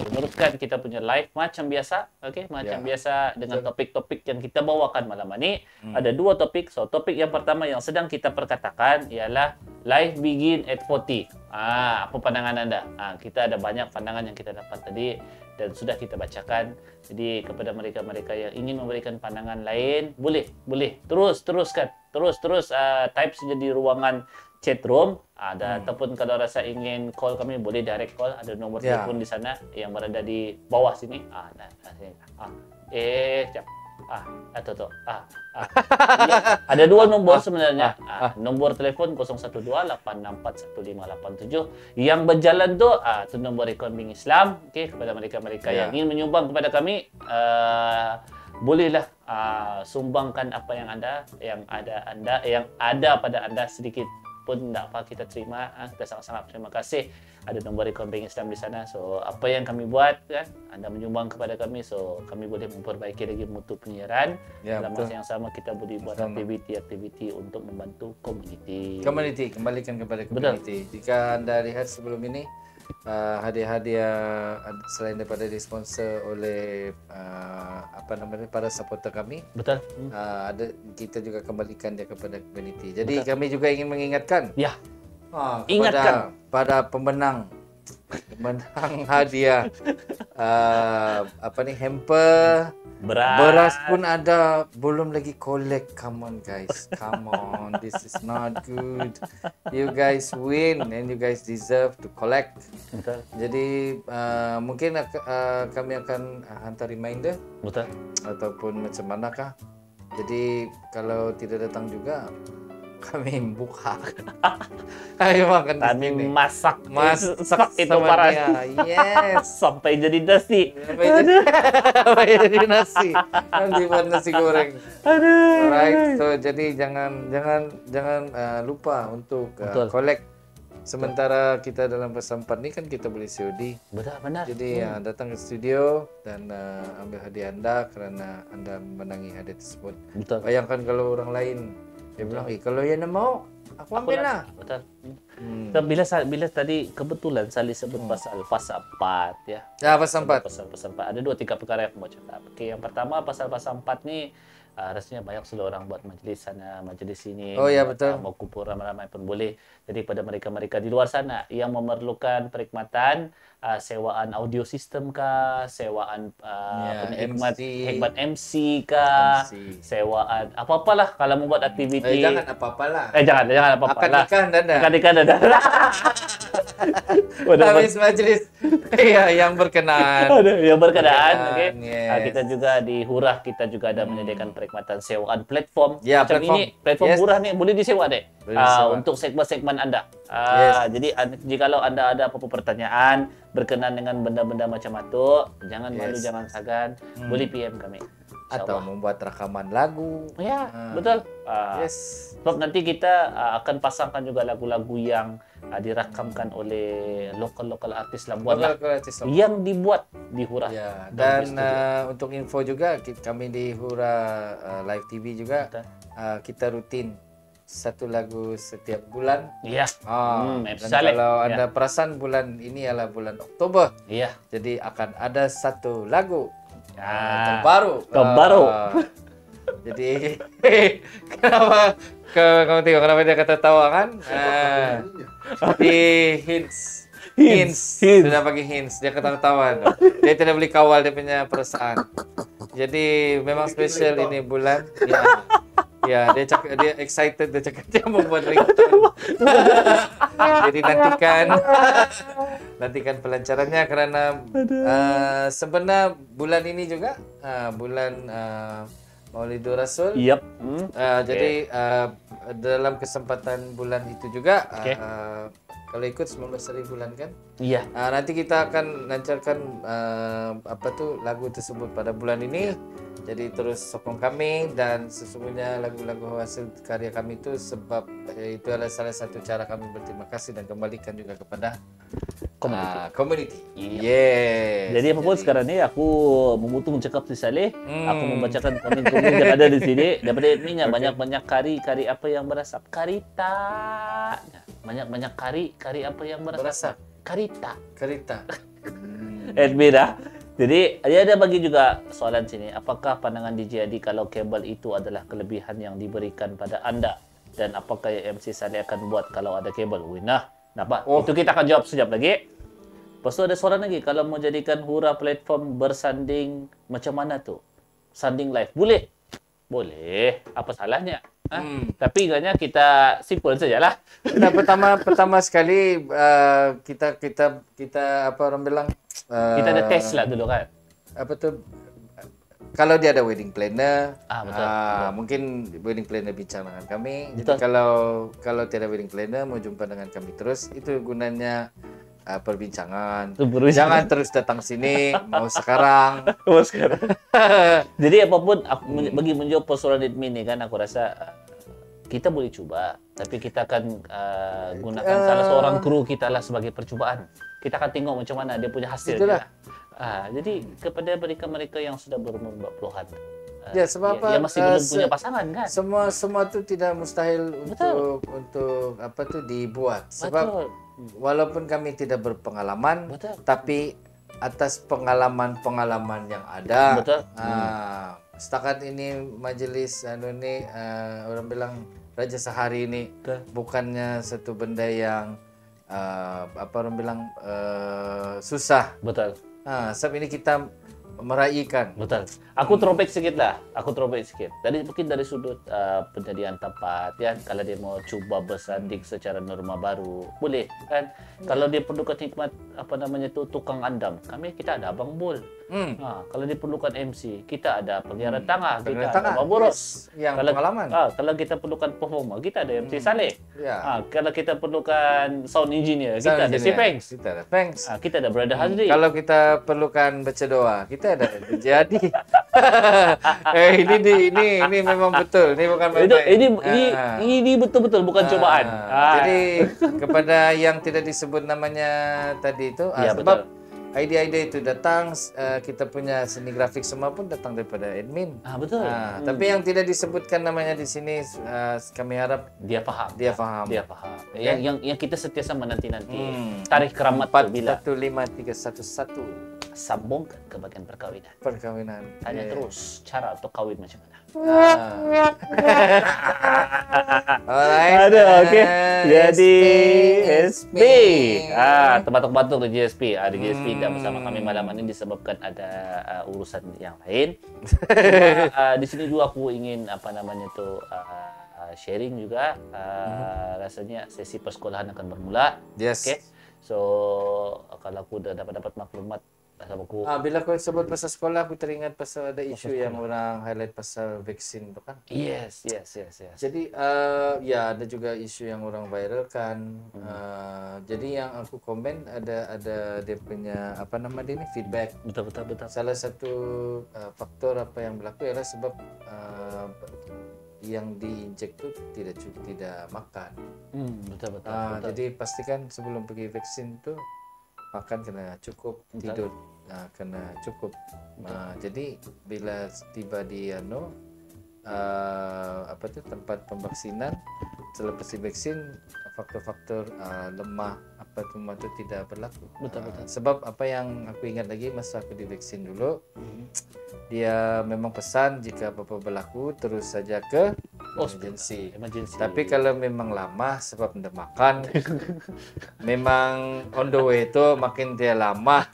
meneruskan kita punya live macam biasa. Macam biasa dengan topik-topik yang kita bawakan malam ini. Ada dua topik. So topik yang pertama yang sedang kita perkatakan ialah life begin at 40. Apa pandangan anda? Kita ada banyak pandangan yang kita dapat tadi dan sudah kita bacakan. Jadi kepada mereka-mereka yang ingin memberikan pandangan lain, boleh teruskan. Terus type saja di ruangan chat room. Ataupun kalau rasa ingin call kami, boleh direct call. Ada nombor telefon di sana yang berada di bawah sini. Ada dua nombor sebenarnya. Nombor telefon 012-864-1587. Yang berjalan tu itu nombor Ekonomi Islam. Kepada mereka-mereka yang ingin menyumbang kepada kami, bolehlah sumbangkan apa yang ada pada anda, sedikit pun tidak apa kita terima. Kita sangat-sangat terima kasih. Ada nombor Ekonomi Islam di sana. So apa yang kami buat kan, anda menyumbang kepada kami, so kami boleh memperbaiki lagi mutu penyiaran. Dalam masa yang sama kita boleh buat aktiviti untuk membantu komuniti. Kembalikan kepada komuniti. Jika anda lihat sebelum ini hadiah-hadiah selain daripada disponsor oleh para supporter kami, ada, kita juga kembalikan dia kepada komuniti. Jadi kami juga ingin mengingatkan pada pemenang hadiah hamper, beras pun ada, belum lagi collect. Come on guys, this is not good. You guys win and you guys deserve to collect. Jadi mungkin kami akan hantar reminder ataupun macam manakah. Jadi kalau tidak datang juga, kami buka. Kami makan kami masak itu sama para dia. sampai jadi nasi. Sampai jadi nasi. Nanti buat nasi goreng. Alright, so jadi jangan lupa untuk collect. Sementara kita dalam persampan ni kan kita boleh COD. Benar. Jadi datang ke studio dan ambil hadiah anda kerana anda menangi hadiah tersebut. Bayangkan kalau orang lain dia bilang, kalau yang mau, aku ambil lah. Bila tadi kebetulan Salih sebut pasal fasa 4 ya. Ya, pasal 4. Pasal 4. Ada 2-3 perkara yang mau cakap. Okey, yang pertama pasal 4 ni rasanya banyak sudah orang buat majlis sana, majlis sini. Oh ya, betul. Mau kumpul ramai-ramai pun boleh. Jadi pada mereka-mereka di luar sana yang memerlukan perkhidmatan sewaan audio sistem kah, sewaan hikmat MC kah, sewaan apa-apalah kalau membuat aktiviti. Jangan apa-apalah. Jangan apa-apalah. Akad nikah dan habis majlis yang berkenaan. Yang berkenaan, okey. Yes. Kita juga di Hurah kita juga ada menyediakan perkhidmatan sewaan platform. Ya, Macam platform yes. Hurah ni boleh disewa dek. Boleh disewa. Untuk segmen-segmen anda. Yes. Jadi jikalau anda ada apa-apa pertanyaan berkenaan dengan benda-benda macam itu, jangan malu, jangan segan, boleh PM kami. Atau membuat rekaman lagu. Ya, betul. Yes. Sebab nanti kita akan pasangkan juga lagu-lagu yang dirakamkan oleh lokal artis Labuan lah, yang dibuat di Hurah. Ya, dan untuk info juga kami di Hurah Live TV juga kita rutin satu lagu setiap bulan. Iya. Dan kalau anda perasan bulan ini adalah bulan Oktober. Iya. Jadi akan ada satu lagu terbaru. Jadi kenapa kamu tengok kenapa dia kata tawa kan? Di hints sudah bagi hints, dia ketawa-tawa. Dia tidak boleh kawal dia punya perasaan. Jadi memang spesial ini bulan. Ya, dia excited, dia cakap dia membuat ringtone. Jadi nantikan pelancarannya karena sebenarnya bulan ini juga bulan Maulidur Rasul. Yep. Jadi dalam kesempatan bulan itu juga kalau ikut 19 hari bulan kan? Iya. Nanti kita akan lancarkan lagu tersebut pada bulan ini. Jadi terus sokong kami dan sesungguhnya lagu-lagu hasil karya kami itu sebab itu adalah salah satu cara kami berterima kasih dan kembalikan juga kepada community. Yes. Jadi apapun sekarang ni aku membutuhkan cakap si Saleh, aku membacakan komen-komen yang ada di sini daripada adminnya. Banyak-banyak kari apa yang berasap. Karita. Banyak-banyak kari apa yang berasap. Karita. Admin dah. Jadi, ada bagi juga soalan sini. Apakah pandangan DJ Adi kalau kabel itu adalah kelebihan yang diberikan pada anda? Dan apakah MC Saleh akan buat kalau ada kabel? Nampak? Itu kita akan jawab sekejap lagi. Lepas tu ada soalan lagi. Kalau mau jadikan Hurah platform bersanding, macam mana tu? Sanding live. Boleh? Boleh. Apa salahnya? Tapi ingatnya kita simple sajalah. Nah, pertama sekali kita apa orang bilang kita ada test lah dulu kan. Apa tu? Kalau dia ada wedding planner, betul. Mungkin wedding planner bincang dengan kami. Betul. Jadi kalau tiada wedding planner mau jumpa dengan kami terus, itu gunanya perbincangan. Jangan terus datang sini mau sekarang. Jadi apapun bagi menjawab persoalan admin ni kan, aku rasa kita boleh cuba, tapi kita akan gunakan salah seorang kru kita lah sebagai percubaan. Kita akan tengok macam mana dia punya hasil. Jadi kepada mereka-mereka yang sudah berumur 40-an, sebab yang masih belum punya pasangan kan. Semua tu tidak mustahil untuk apa tu dibuat. Sebab walaupun kami tidak berpengalaman, tapi atas pengalaman-pengalaman yang ada, setakat ini majelis orang bilang Raja Sehari ini bukannya satu benda yang orang bilang susah. Betul. Sebab ini kita meraihkan. Betul. Aku throwback sikit lah. Tadi mungkin dari sudut penyediaan tempat, ya. Kalau dia mau cuba bersanding secara norma baru, boleh kan? Kalau dia perlukan hikmat tukang andam, kita ada Abang Bol. Kalau dia perlukan MC, kita ada pengiaran tengah, kita ada Abang Boros. Yang pengalaman. Kalau kita perlukan performer, kita ada MC Saleh. Kalau kita perlukan sound engineer, kita ada si Pengs. Kita ada Brother Hazri. Kalau kita perlukan baca doa, kita ada jadi. Ini memang betul. Ini bukan main-main. Ini betul-betul bukan cobaan. Jadi kepada yang tidak disebut namanya tadi itu, sebab ide-ide itu datang, kita punya seni grafik semua pun datang daripada admin. Betul. Tapi yang tidak disebutkan namanya di sini, kami harap Dia faham. dia faham. Dia faham. Yang kita sentiasa menanti-nanti tarikh keramat tu bila 415311 sambungkan ke bagian perkawinan. perkawinan. Tanya terus cara untuk kawin macam mana. Alright. Ada, okey. Jadi SP. Terbatuk-batuk di GSP. Di GSP tidak bersama kami malam ini disebabkan ada urusan yang lain. Di sini juga aku ingin sharing juga. Rasanya sesi persekolahan akan bermula. Yes. Okay. So kalau aku dah dapat maklumat sama aku. Bila kau sebut pasal sekolah, aku teringat pasal ada isu yang orang highlight pasal vaksin tu kan. Yes. Jadi ya ada juga isu yang orang viralkan. Jadi yang aku komen ada dia punya dia ni feedback. Betul. Salah satu faktor apa yang berlaku ialah sebab yang diinjek tu tidak makan. Betul. Jadi pastikan sebelum pergi vaksin tu makan kena cukup, tidur kena cukup. Jadi bila tiba di tempat pemvaksinan, selepas divaksin faktor-faktor lemah semua tu tidak berlaku. Betul. Sebab apa yang aku ingat lagi masa aku divaksin dulu, dia memang pesan jika apa-apa berlaku terus saja ke emergency. Tapi kalau memang lama sebab tidak makan, memang on the way itu makin dia lama,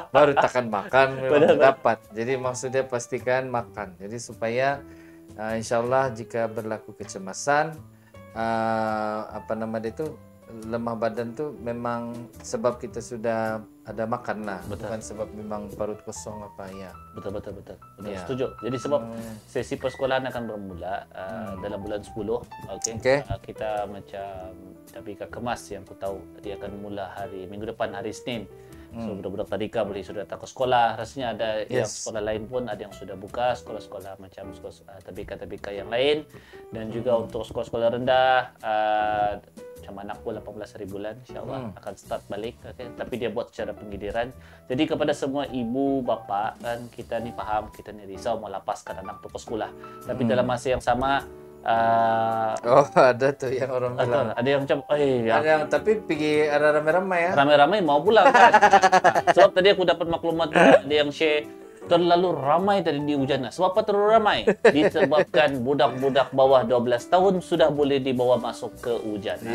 baru takkan makan memang dapat. Jadi maksudnya pastikan makan. Jadi supaya insyaallah jika berlaku kecemasan, lemah badan tu memang sebab kita sudah ada makan lah, bukan sebab memang perut kosong apa ya. Betul. Ya. Setuju. Jadi sebab sesi persekolahan akan bermula dalam bulan 10. Okay. Kita macam Tabika Kemas yang aku tahu dia akan mula minggu depan hari Isnin. So budak-budak tadika boleh sudah datang ke sekolah. Rasanya ada yang sekolah lain pun ada yang sudah buka, sekolah-sekolah macam tabika-tabika yang lain, dan juga untuk sekolah-sekolah rendah macam anakku 18 hari bulan insya-Allah akan start balik. Tapi dia buat secara penggiliran. Jadi kepada semua ibu bapa kan, kita ni faham, kita ni risau mau lepaskan anak tu ke sekolah. Tapi dalam masa yang sama ada tuh yang orang bilang. Ada yang macam ada yang tapi pergi ada ramai-ramai ya. Ramai-ramai mau pulang kan. Sebab tadi aku dapat maklumat ada yang share terlalu ramai tadi di Ujana. Sebab apa terlalu ramai? Disebabkan budak-budak bawah 12 tahun sudah boleh dibawa masuk ke Ujana.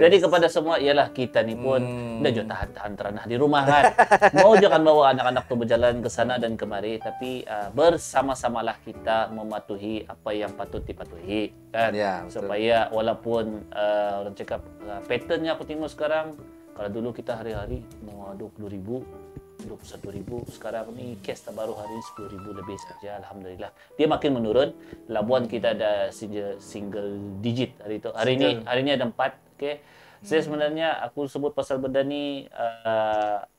Jadi kepada semua ialah kita ni pun dah jangan tahan-tahan teranah di rumah kan. Mau jangan bawa anak-anak tu berjalan ke sana dan kemari, tapi bersama-samalah kita mematuhi apa yang patut dipatuhi kan. Supaya walaupun orang cakap patternnya aku tengok sekarang, kalau dulu kita hari-hari mau 20,000 21,000, sekarang ni kes terbaru hari ini 10,000 lebih saja. Alhamdulillah. Dia makin menurun. Labuan kita ada single digit hari itu. Hari ini ada 4. Okay. Saya sebenarnya aku sebut pasal benda ni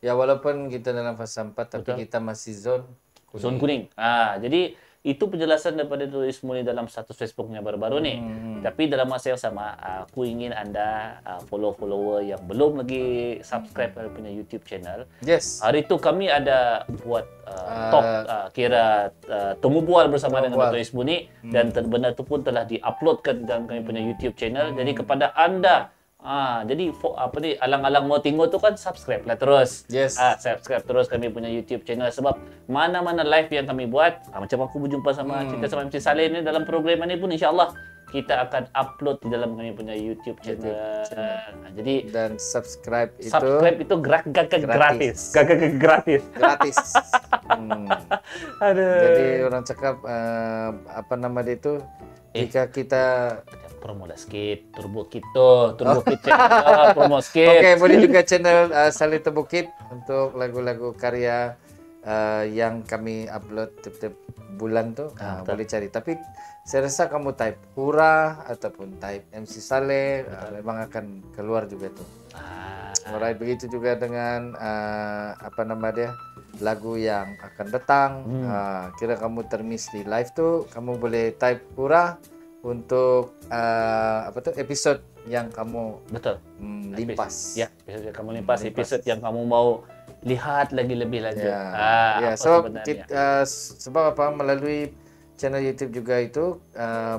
ya walaupun kita dalam fasa 4 tapi kita masih zone kuning. Jadi itu penjelasan daripada tulismu ni dalam status Facebooknya baru-baru ni. Tapi dalam masa yang sama, aku ingin anda follower yang belum lagi subscribe pada punya YouTube channel. Hari itu kami ada buat talk, temu bual bersama dengan Dr. Ismu ni, dan benda itu pun telah diuploadkan dalam kami punya YouTube channel. Jadi kepada anda jadi alang-alang mau tengok tu kan subscribe lah terus. Subscribe terus kami punya YouTube channel, sebab mana-mana live yang kami buat, macam aku berjumpa sama Cinta sama MC Saleh ni dalam program ini pun insya-Allah kita akan upload di dalam kami punya YouTube channel. Jadi dan subscribe itu gratis. Gratis. Jadi orang cakap dia itu jika kita promo sikit, Turbo Kit channel, promo sikit. Okey, boleh juga channel Saleh Terbukit untuk lagu-lagu karya yang kami upload tiap-tiap bulan tu. Boleh cari. Tapi saya rasa kamu type Hura ataupun type MC Saleh, memang akan keluar juga tu. Alright, begitu juga dengan lagu yang akan datang. Kira kamu termiss di live tu, kamu boleh type Hura untuk episod yang kamu limpas. Episod yang kamu limpas, episod yang kamu mau lihat lagi lebih lanjut. Ya, apa sebab sebenarnya. sebab apa melalui channel YouTube juga itu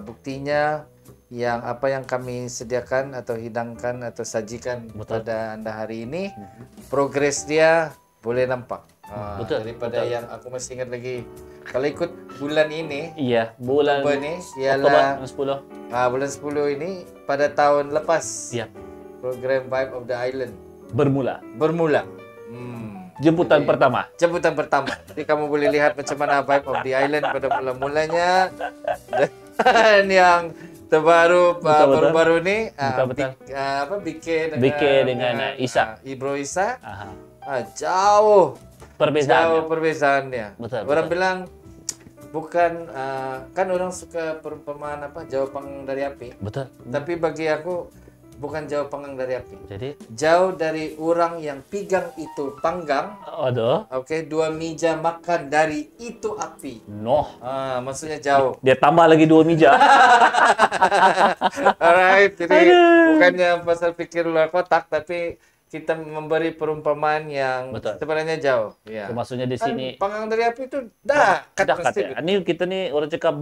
buktinya yang apa yang kami sediakan atau hidangkan atau sajikan Betul. pada Anda hari ini, progres dia boleh nampak. Betul, Daripada betul. yang aku masih ingat lagi, kalau ikut bulan ini, Iya, bulan Oktober ni Oktober ialah bulan 10. bulan 10 ini pada tahun lepas, Iya, program Vibe of the Island bermula. bermula. Jemputan Jadi, pertama. Jemputan pertama. Jadi kamu boleh lihat macam mana Vibe of the Island pada mula-mulanya dan yang terbaru Betul-betul. baru-baru ni Betul-betul. BK dengan Isa. Ibro Isa Aha. jauh Perbezaannya. perbezaannya. Betul, Orang betul. bilang bukan kan orang suka perumpamaan jauh panggang dari api. Betul. Tapi bagi aku bukan jauh panggang dari api. Jadi, Jauh dari orang yang pigang itu panggang. aduh, Oke, 2 meja makan dari itu api. noh. Maksudnya jauh. Dia tambah lagi 2 meja. Alright, jadi bukannya pasal pikir luar kotak, tapi kita memberi perumpamaan yang Betul. sebenarnya jauh. Ya. Maksudnya di Kan sini panggang dari api itu dekat dekat pasti. ya. Ini kita nih orang cakap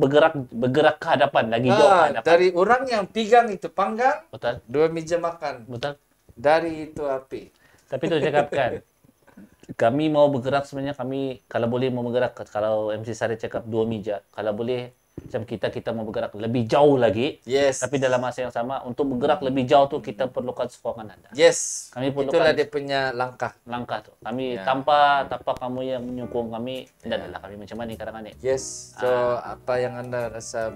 bergerak ke hadapan, lagi jauh ke hadapan. Dari orang yang pigang itu panggang, Betul. 2 meja makan Betul. dari itu api. Tapi itu cakap kan, kami mau bergerak sebenarnya kami kalau boleh mau bergerak, kalau MC Sari cakap 2 meja, kalau boleh macam kita mau bergerak lebih jauh lagi. Yes. Tapi dalam masa yang sama untuk bergerak lebih jauh tu kita perlukan sokongan anda. Yes. Kami perlukan Itulah dia punya langkah. langkah tu. Kami Ya. tanpa kamu yang menyokong kami, tidak adalah kami macam mana kadang ni. Yes. So apa yang anda rasa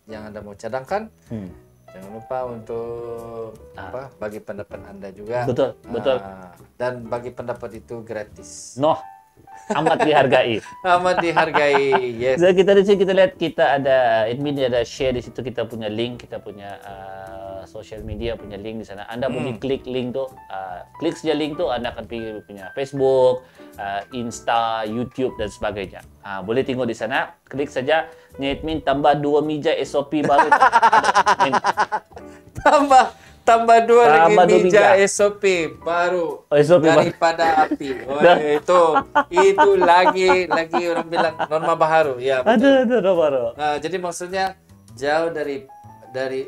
yang anda mau cadangkan, jangan lupa untuk bagi pendapat anda juga. Betul, betul. Dan bagi pendapat itu gratis. Noh, amat dihargai. Amat dihargai. Yes. So, kita di sini kita lihat kita ada admin dia ada share di situ kita punya link, kita punya social media punya link di sana. Anda boleh klik link tu, klik saja link tu, anda akan pergi punya Facebook, Insta, YouTube dan sebagainya. Boleh tengok di sana. Klik saja ni admin tambah 2 meja SOP baru. tambah dua lagi Tambah 2 meja meja. SOP baru SOP baru. daripada api. Itu lagi orang bilang norma baharu. Ya, betul. Ada baru. Jadi maksudnya jauh dari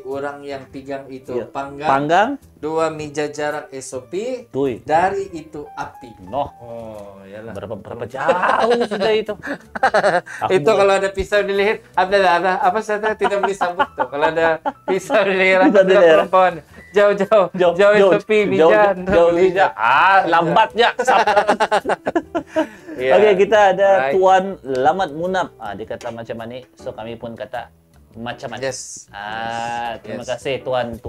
orang yang pigang itu panggang, Panggang, 2 meja jarak SOP, tui. dari itu api. Noh, Oh, yalah. berapa jauh sudah itu. Aku Itu kalau ada pisau di leher, apa saya tidak boleh sambut tuh. Kalau ada pisau di leher, Pisau di leher. perempuan jauh SOP meja, jauh meja. Lambatnya. Ya. Okey, kita ada Alright. Tuan Lamat Munab. Dia kata macam mana? So kami pun kata macam mana? Yes. Terima Yes. kasih Tuan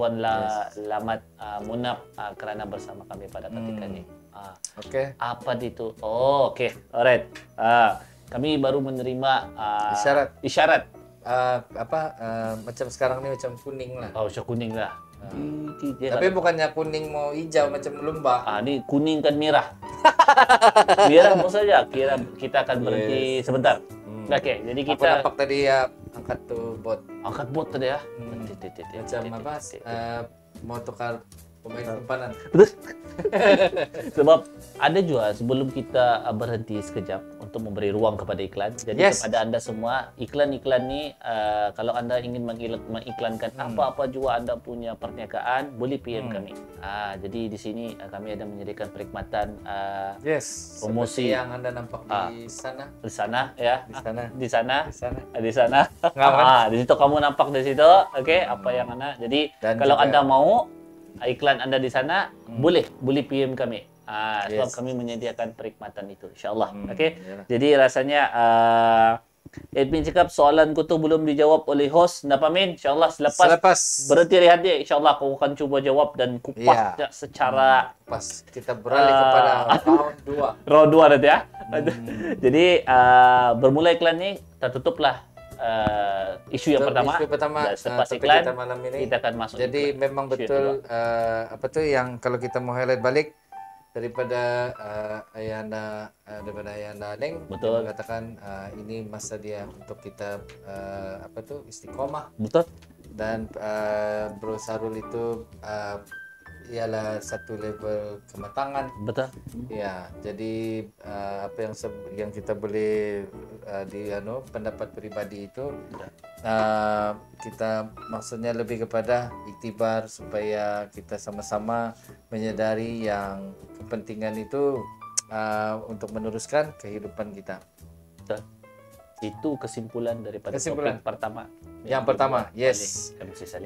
Lamat Munab kerana bersama kami pada ketika ini. Oke. Apa itu? Oh, okey. Alright. Kami baru menerima isyarat. Macam sekarang ni macam kuning lah. Oh, so kuning lah. Tapi bukannya kuning mau hijau macam lumba. Ni kuning kan merah. Merah mau saja. Kira kita akan berhenti sebentar. Okey, jadi Aku kita nampak tadi angkat tuh bot. angkat bot tadi ya. Macam apa? Mau tukar pemain simpanan. Betul. Sebab ada juga sebelum kita berhenti sekejap untuk memberi ruang kepada iklan. Jadi Yes. kepada anda semua, iklan-iklan ni kalau anda ingin mengiklankan apa-apa juga anda punya perniagaan, boleh PM kami. Jadi di sini kami ada menyediakan perkhidmatan Yes. Promosi. Seperti yang anda nampak di sana. di sana ya. Di sana. Di sana. Di sana. Di sana. Ngawan. Di situ kamu nampak di situ. Okey, apa yang anda. Jadi Dan kalau juga- anda mau iklan anda di sana, boleh PM kami. Sebab Yes. kami menyediakan perkhidmatan itu insyaallah. Okey. Yalah. Jadi rasanya admin cakap soalan ku tu belum dijawab oleh host. Napa min? Insyaallah selepas berhenti rehat dia, insyaallah aku akan cuba jawab dan kupas dia secara Pas kita beralih kepada round 2. round 2 nanti ya. Jadi bermula iklan ni tertutuplah isu yang pertama. Isu pertama Dan selepas topik iklan kita malam ini. kita akan masuk. Jadi iklan. memang Isu yang betul kedua. yang kalau kita mau highlight balik daripada Ayanda Aneng, Betul. dia mengatakan ini masa dia untuk kita istiqomah, Betul. dan Bro Sarul itu ialah satu level kematangan. Betul. Ya, jadi apa yang kita boleh pendapat peribadi itu kita maksudnya lebih kepada iktibar supaya kita sama-sama menyadari yang kepentingan itu untuk meneruskan kehidupan kita. Betul. Itu kesimpulan daripada topik pertama. Yang pertama, yes.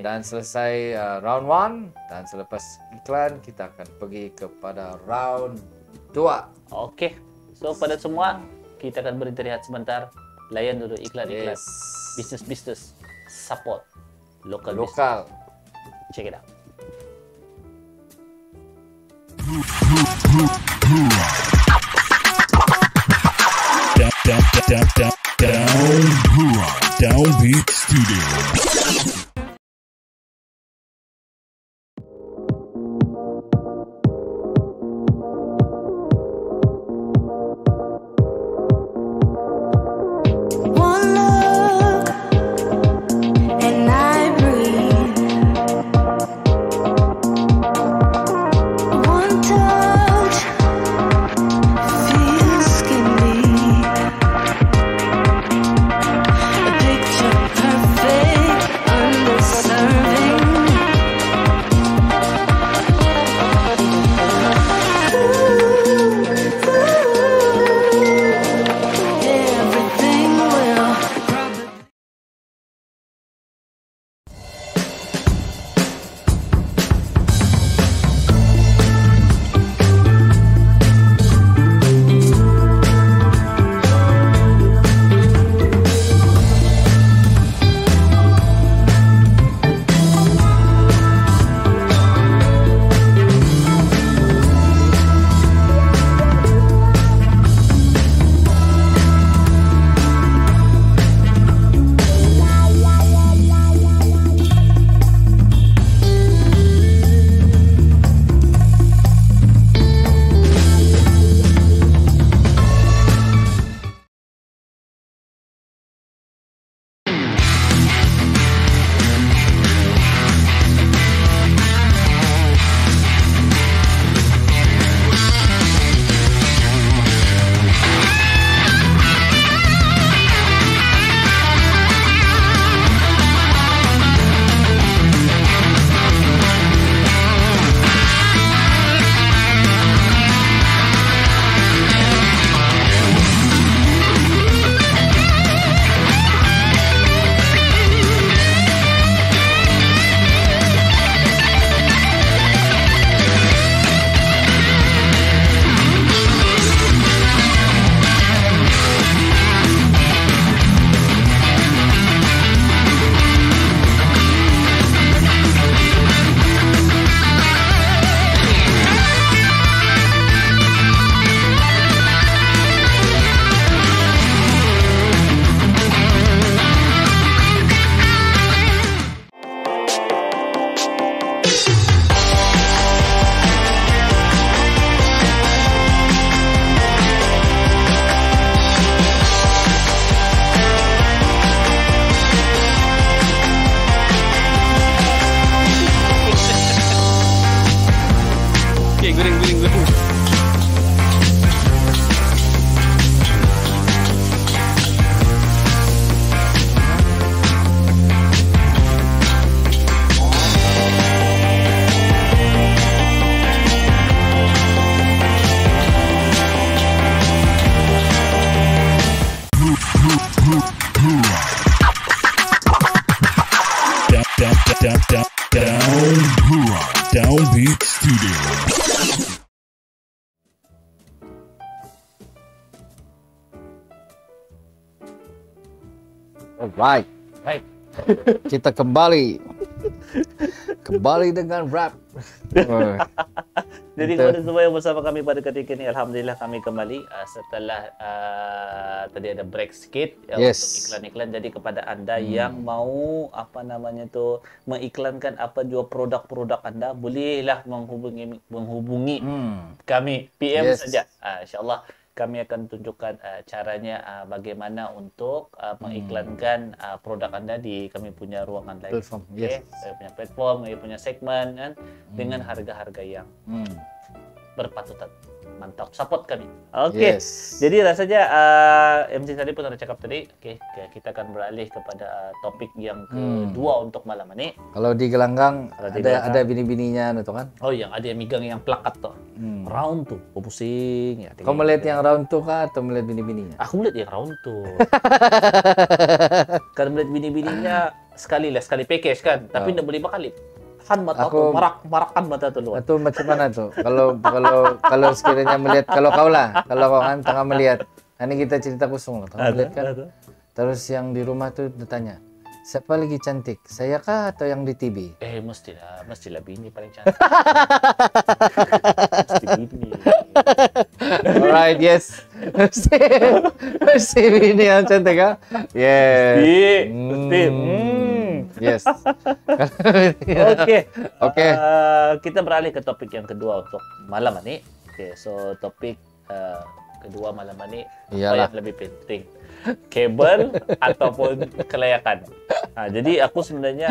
Dan selesai round 1 dan selepas iklan kita akan pergi kepada round 2. Oke. So pada semua kita akan berhenti rehat sebentar. Layan dulu iklan-iklan. Bisnis support lokal. Check it out. Downbeat Studio. Downbeat Studio. Alright. Baik. Kita kembali dengan rap. Jadi kepada semua yang bersama kami pada ketika ini, alhamdulillah kami kembali setelah tadi ada break sikit Yes. untuk iklan-iklan. Jadi kepada anda yang mau mengiklankan apa jua produk-produk anda, bolehlah menghubungi kami PM Yes. saja. InsyaAllah kami akan tunjukkan caranya bagaimana untuk mengiklankan produk Anda di kami punya ruangan live. Platform, Okay? yes. Kami punya platform, kami punya segmen kan dengan harga-harga yang berpatutan. Mantap, support kami. Okey. Yes. Jadi rasanya MC tadi pun ada cakap tadi. Okey, kita akan beralih kepada topik yang kedua untuk malam ini. Kalau di gelanggang Kalau di gelanggang. ada bini-bininya tu kan. Oh, yang ada yang megang yang plakat tu. Round tu, pusing ya. Kau melihat yang round tu kah atau melihat bini-bininya? Aku melihat yang round tu. Kan melihat bini-bininya sekali package kan, tapi nak beli berkali. Kan mata tu marak-marakan mata tu luar. Atau macam mana tu? Kalau sekiranya melihat, kalau kau kan tengah melihat. Ini kita cerita kosong tengah melihat kan. Terus yang di rumah tu bertanya, siapa lagi cantik? Saya kah atau yang di TV? Mestilah bini paling cantik. Mesti bini. Alright, yes. Mesti bini yang cantik kah? Yes. Mesti. Yes. Okey. Okey. Kita beralih ke topik yang kedua untuk malam ini. Okey, so topik kedua malam ini apa Iyalah. yang lebih penting? Kabel ataupun kelayakan. Jadi aku sebenarnya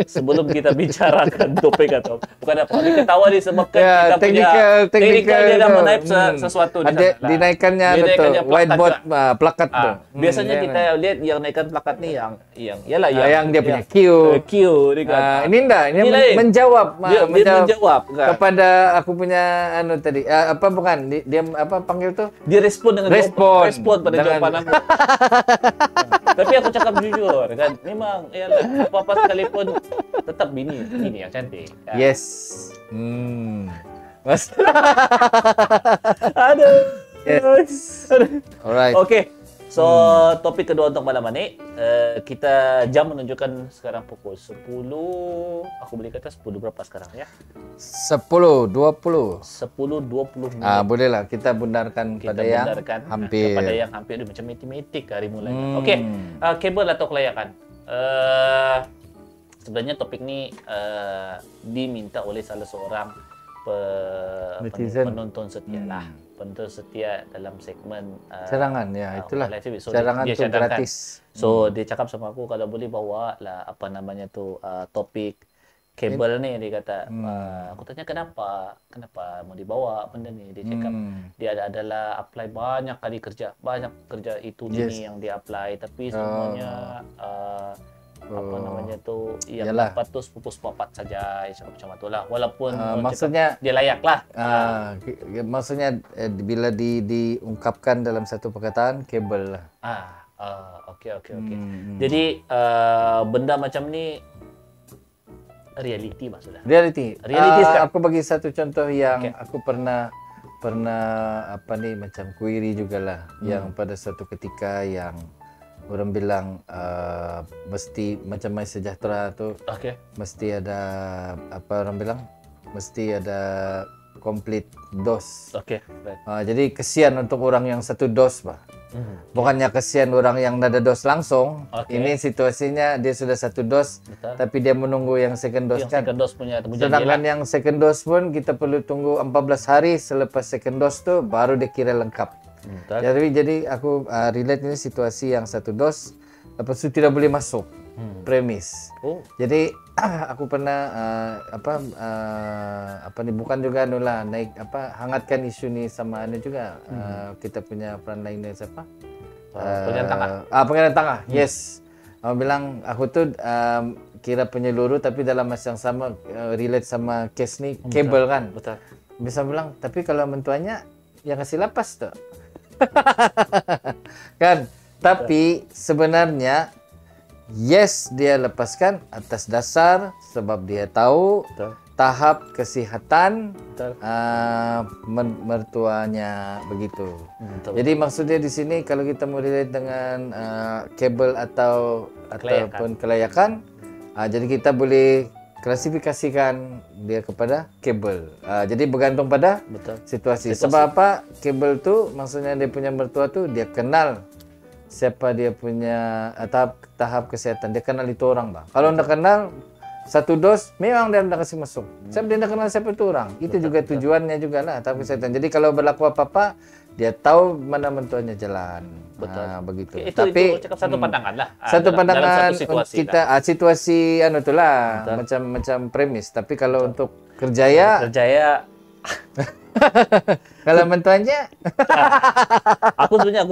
sebelum kita bicarakan topik atau bukan apa, kami ketawa disebabkan Ya, kita punya technical dia dah tu. menaip sesuatu di Ada sana lah. dinaikannya Dia tu dinaikannya plakat whiteboard lah. plakat tu. Biasanya kita lihat yang naikkan plakat ni yang yalah yang dia punya Q. Q dia kan. Ini enggak, ini Ini lain. menjawab Dia menjawab kan. kepada aku punya anu tadi. Apa bukan? Dia apa panggil tu? Dia respon dengan Respon. respon pada Dengan- jawapan aku. Tapi aku cakap jujur kan, memang yalah apa-apa sekalipun tetap bini yang cantik. Kan? Yes. Mas. Aduh. Yes. Alright. Okey. So, topik kedua untuk malam ini, kita jam menunjukkan sekarang pukul 10. Aku beli kata 10 berapa sekarang ya? 10, 20. 10.20 minit. Bolehlah kita bundarkan Kita pada yang benarkan hampir. kepada yang hampir. Dia macam matematik hari mulanya. Okey, kabel atau kelayakan. Sebenarnya topik ni diminta oleh salah seorang Netizen. penonton setia lah. Penonton setia dalam segmen Cadangan ya, itulah. live TV. So, Cadangan dia tu cadangkan. gratis. So dia cakap sama aku kalau boleh bawa lah apa namanya tu topik kabel ni, dia kata. Aku tanya kenapa mau dibawa benda ni. Dia cakap dia adalah apply banyak kali kerja itu Yes. ini yang dia apply, tapi semuanya apa namanya tu yang Yalah. dapat tu pupus papat saja, macam itulah. Walaupun orang maksudnya cakap dia layak lah. maksudnya bila diungkapkan dalam satu perkataan kabel lah. Okey. Jadi benda macam ni reality maksudnya. Reality. Sekali. Aku bagi satu contoh yang Okey. aku pernah apa ni macam query jugalah yang pada suatu ketika yang orang bilang mesti macam My Sejahtera tu Okey. mesti ada apa orang bilang mesti ada complete dos. Okey. Baik. Jadi kesian untuk orang yang satu dos bah. Bukannya kesian orang yang ada dos langsung. Okey. Ini situasinya dia sudah satu dos, Betul. tapi dia menunggu yang second dos Yang kan. second dose punya temu Sedangkan yang second dose pun kita perlu tunggu 14 hari selepas second dose tu baru dia kira lengkap. Betul. Jadi aku relate ini situasi yang satu dos lepas tu tidak boleh masuk premis. Oh. Jadi aku pernah apa ni bukan juga anulah naik hangatkan isu ni sama anu juga kita punya frontline siapa? Pengen tengah. Pengen tengah. Yes. Bilang aku tu kira penyeluru tapi dalam masa yang sama relate sama case ni kabel kan. Betul. Bisa bilang tapi kalau mentuanya yang kasih lapas tu. Kan? Tapi sebenarnya yes dia lepaskan atas dasar sebab dia tahu Betul. tahap kesihatan Betul. mertuanya begitu. Betul. Jadi maksudnya di sini kalau kita mau relate dengan kabel ataupun kelayakan, jadi kita boleh klasifikasikan dia kepada kabel. Jadi bergantung pada Betul. situasi. Sebab apa? Kabel tu maksudnya dia punya mertua tu dia kenal siapa dia punya tahap kesihatan. Dia kenal itu orang bang. Kalau anda kenal satu dos memang dia anda kasih masuk. Sebab dia anda kenal siapa itu orang. Itu juga tujuannya juga lah tahap kesihatan. Jadi kalau berlaku apa-apa dia tahu mana mentuannya jalan. Betul. Begitu. Itu cakap satu pandangan lah. Satu Dalam pandangan satu situasi kita lah. situasi anu itulah macam premis. Tapi kalau untuk kerjaya, kalau mentuannya aku sebenarnya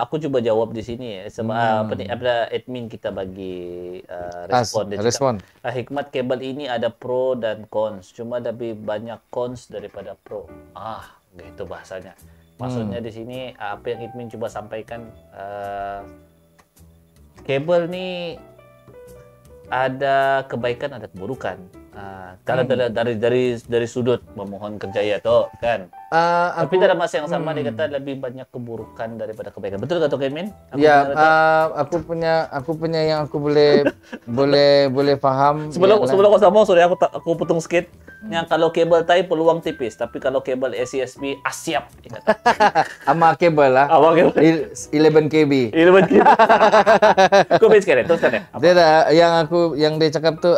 aku coba jawab di sini sebab apa ni ada admin kita bagi respon dia respon. cakap, hikmat kabel ini ada pro dan cons, cuma lebih banyak cons daripada pro. Gitu bahasanya. Maksudnya di sini apa yang admin coba sampaikan, kabel ni ada kebaikan ada keburukan. Kalau dari sudut memohon kerjaya tu kan. Tapi dalam masa yang sama dia kata lebih banyak keburukan daripada kebaikan. Betul tak admin? Ya, aku punya yang aku boleh faham. Sebelum kau sama, sorry aku potong sikit. Yang kalau kabel tai peluang tipis, tapi kalau kabel ACSB asyap dia kata. Ama kabel lah. Ama kabel 11 KB. 11 KB. Kau base kan? Teruskan ya. Yang dia cakap tu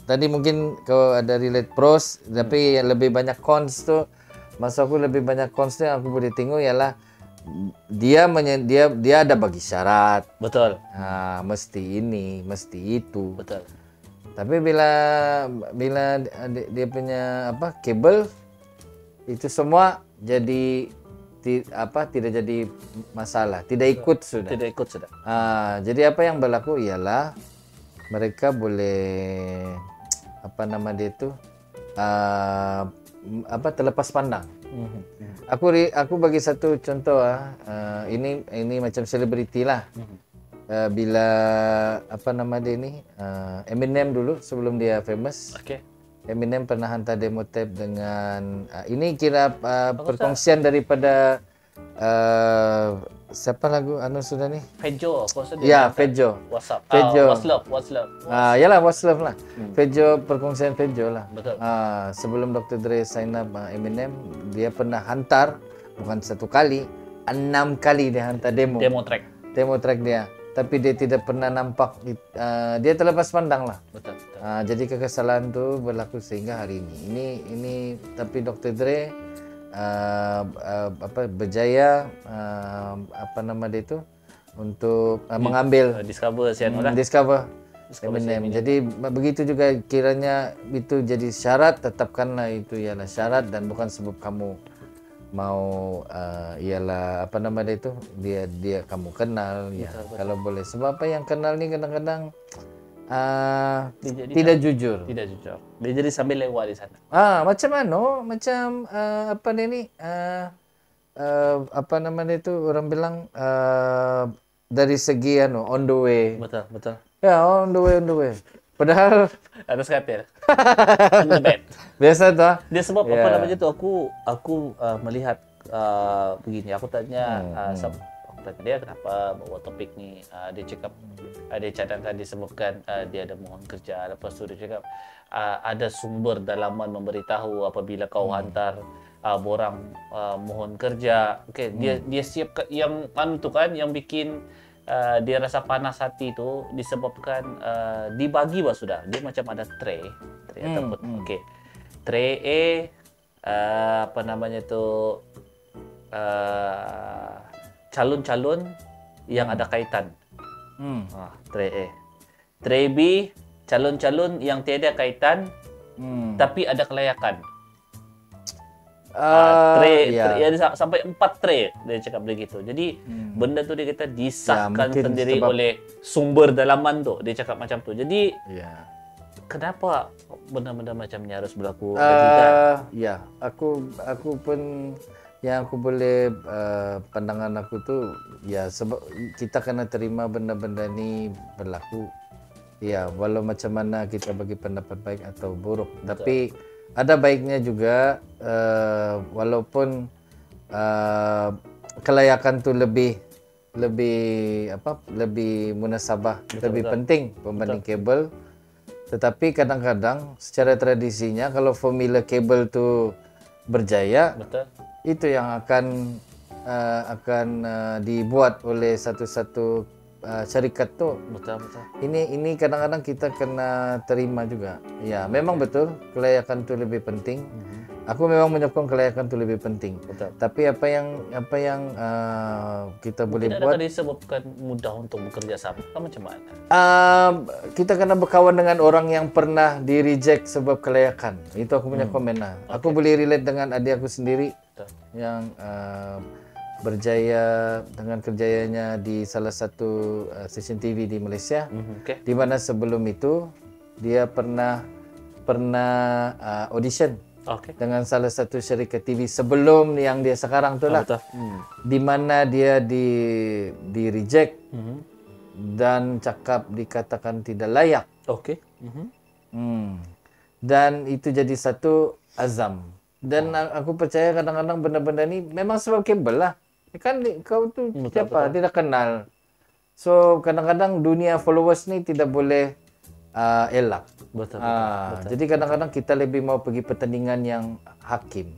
tadi mungkin kau ada relate pros, tapi yang lebih banyak cons tu, maksud aku lebih banyak cons tu yang aku boleh tengok ialah dia ada bagi syarat. Betul. Mesti ini, mesti itu. Betul. Tapi bila dia punya kabel itu semua jadi tidak jadi masalah, tidak ikut sudah. Tidak ikut sudah. Jadi apa yang berlaku ialah mereka boleh terlepas pandang. Aku bagi satu contoh ini macam selebriti lah. Bila Eminem dulu sebelum dia famous. Okey. Eminem pernah hantar demo tape dengan ini kira perkongsian daripada siapa lagu sudah ni? Fejo, kau sedar. Ya, Fejo. WhatsApp. Fejo. What's love. Yalah What's Love lah. Fejo, perkongsian Fejo lah. Betul. Sebelum Dr. Dre sign up Eminem, dia pernah hantar bukan satu kali, 6 kali dia hantar demo track dia. Tapi dia tidak pernah nampak, dia terlepas pandang lah. Betul. Jadi kekesalan tu berlaku sehingga hari ini. Ini tapi Dr. Dre berjaya untuk mengambil discover Eminem. Jadi begitu juga kiranya itu jadi syarat, tetapkanlah itu ialah syarat dan bukan sebab kamu mau ialah dia kamu kenal ya. Betul. Kalau boleh sebab apa yang kenal ni kadang-kadang tidak jujur. Dia jadi sambil lewat di sana. Macam orang bilang dari segi on the way. Betul. Ya, on the way. Padahal atas katil. Bed. Biasa tu. Dia sebab apa namanya tu aku melihat begini. Aku tanya aku tanya dia kenapa bawa topik ni. Dia cakap dia cadangkan disebabkan dia ada mohon kerja. Lepas tu dia cakap ada sumber dalaman memberitahu apabila kau hantar borang mohon kerja. Okey, dia siap yang tu kan yang bikin dia rasa panas hati tu disebabkan dibagi sudah. Dia macam ada tray ataupun okey. Tray calon-calon yang ada kaitan. Tray A. Tray B calon-calon yang tiada kaitan tapi ada kelayakan. Tray sampai 4 tray dia cakap begitu. Jadi benda tu dia kata disahkan sendiri oleh sumber dalaman tu. Dia cakap macam tu. Jadi kenapa benda-benda macam ni harus berlaku juga? Ya, aku pun yang aku boleh pandangan aku tu ya sebab kita kena terima benda-benda ni berlaku. Ya, walau macam mana kita bagi pendapat baik atau buruk. Betul. Tapi ada baiknya juga walaupun kelayakan tu lebih munasabah, lebih penting berbanding kabel. Tetapi kadang-kadang secara tradisinya kalau formula kabel tu berjaya, itu yang akan dibuat oleh satu-satu syarikat tu. Betul. Ini kadang-kadang kita kena terima juga. Ya, memang betul kelayakan tu lebih penting. Aku memang menyokong kelayakan itu lebih penting. Betul. Tapi apa yang kita boleh Tidak buat, akan disebabkan mudah untuk bekerja sama. Kan macam mana? kita kena berkawan dengan orang yang pernah di reject sebab kelayakan. Itu aku punya komen lah. Aku boleh relate dengan adik aku sendiri Betul. yang berjaya dengan kerjayanya di salah satu stesen TV di Malaysia. Okey. Di mana sebelum itu dia pernah audition Okey. dengan salah satu syarikat TV sebelum yang dia sekarang tu lah. Betul. Di mana dia di reject dan dikatakan tidak layak. Okey. Dan itu jadi satu azam. Dan aku percaya kadang-kadang benda-benda ni memang sebab kabel lah. Kan kau tu siapa? Tidak kenal. So kadang-kadang dunia followers ni tidak boleh elak. Betul. Jadi kadang-kadang kita lebih mau pergi pertandingan yang hakim,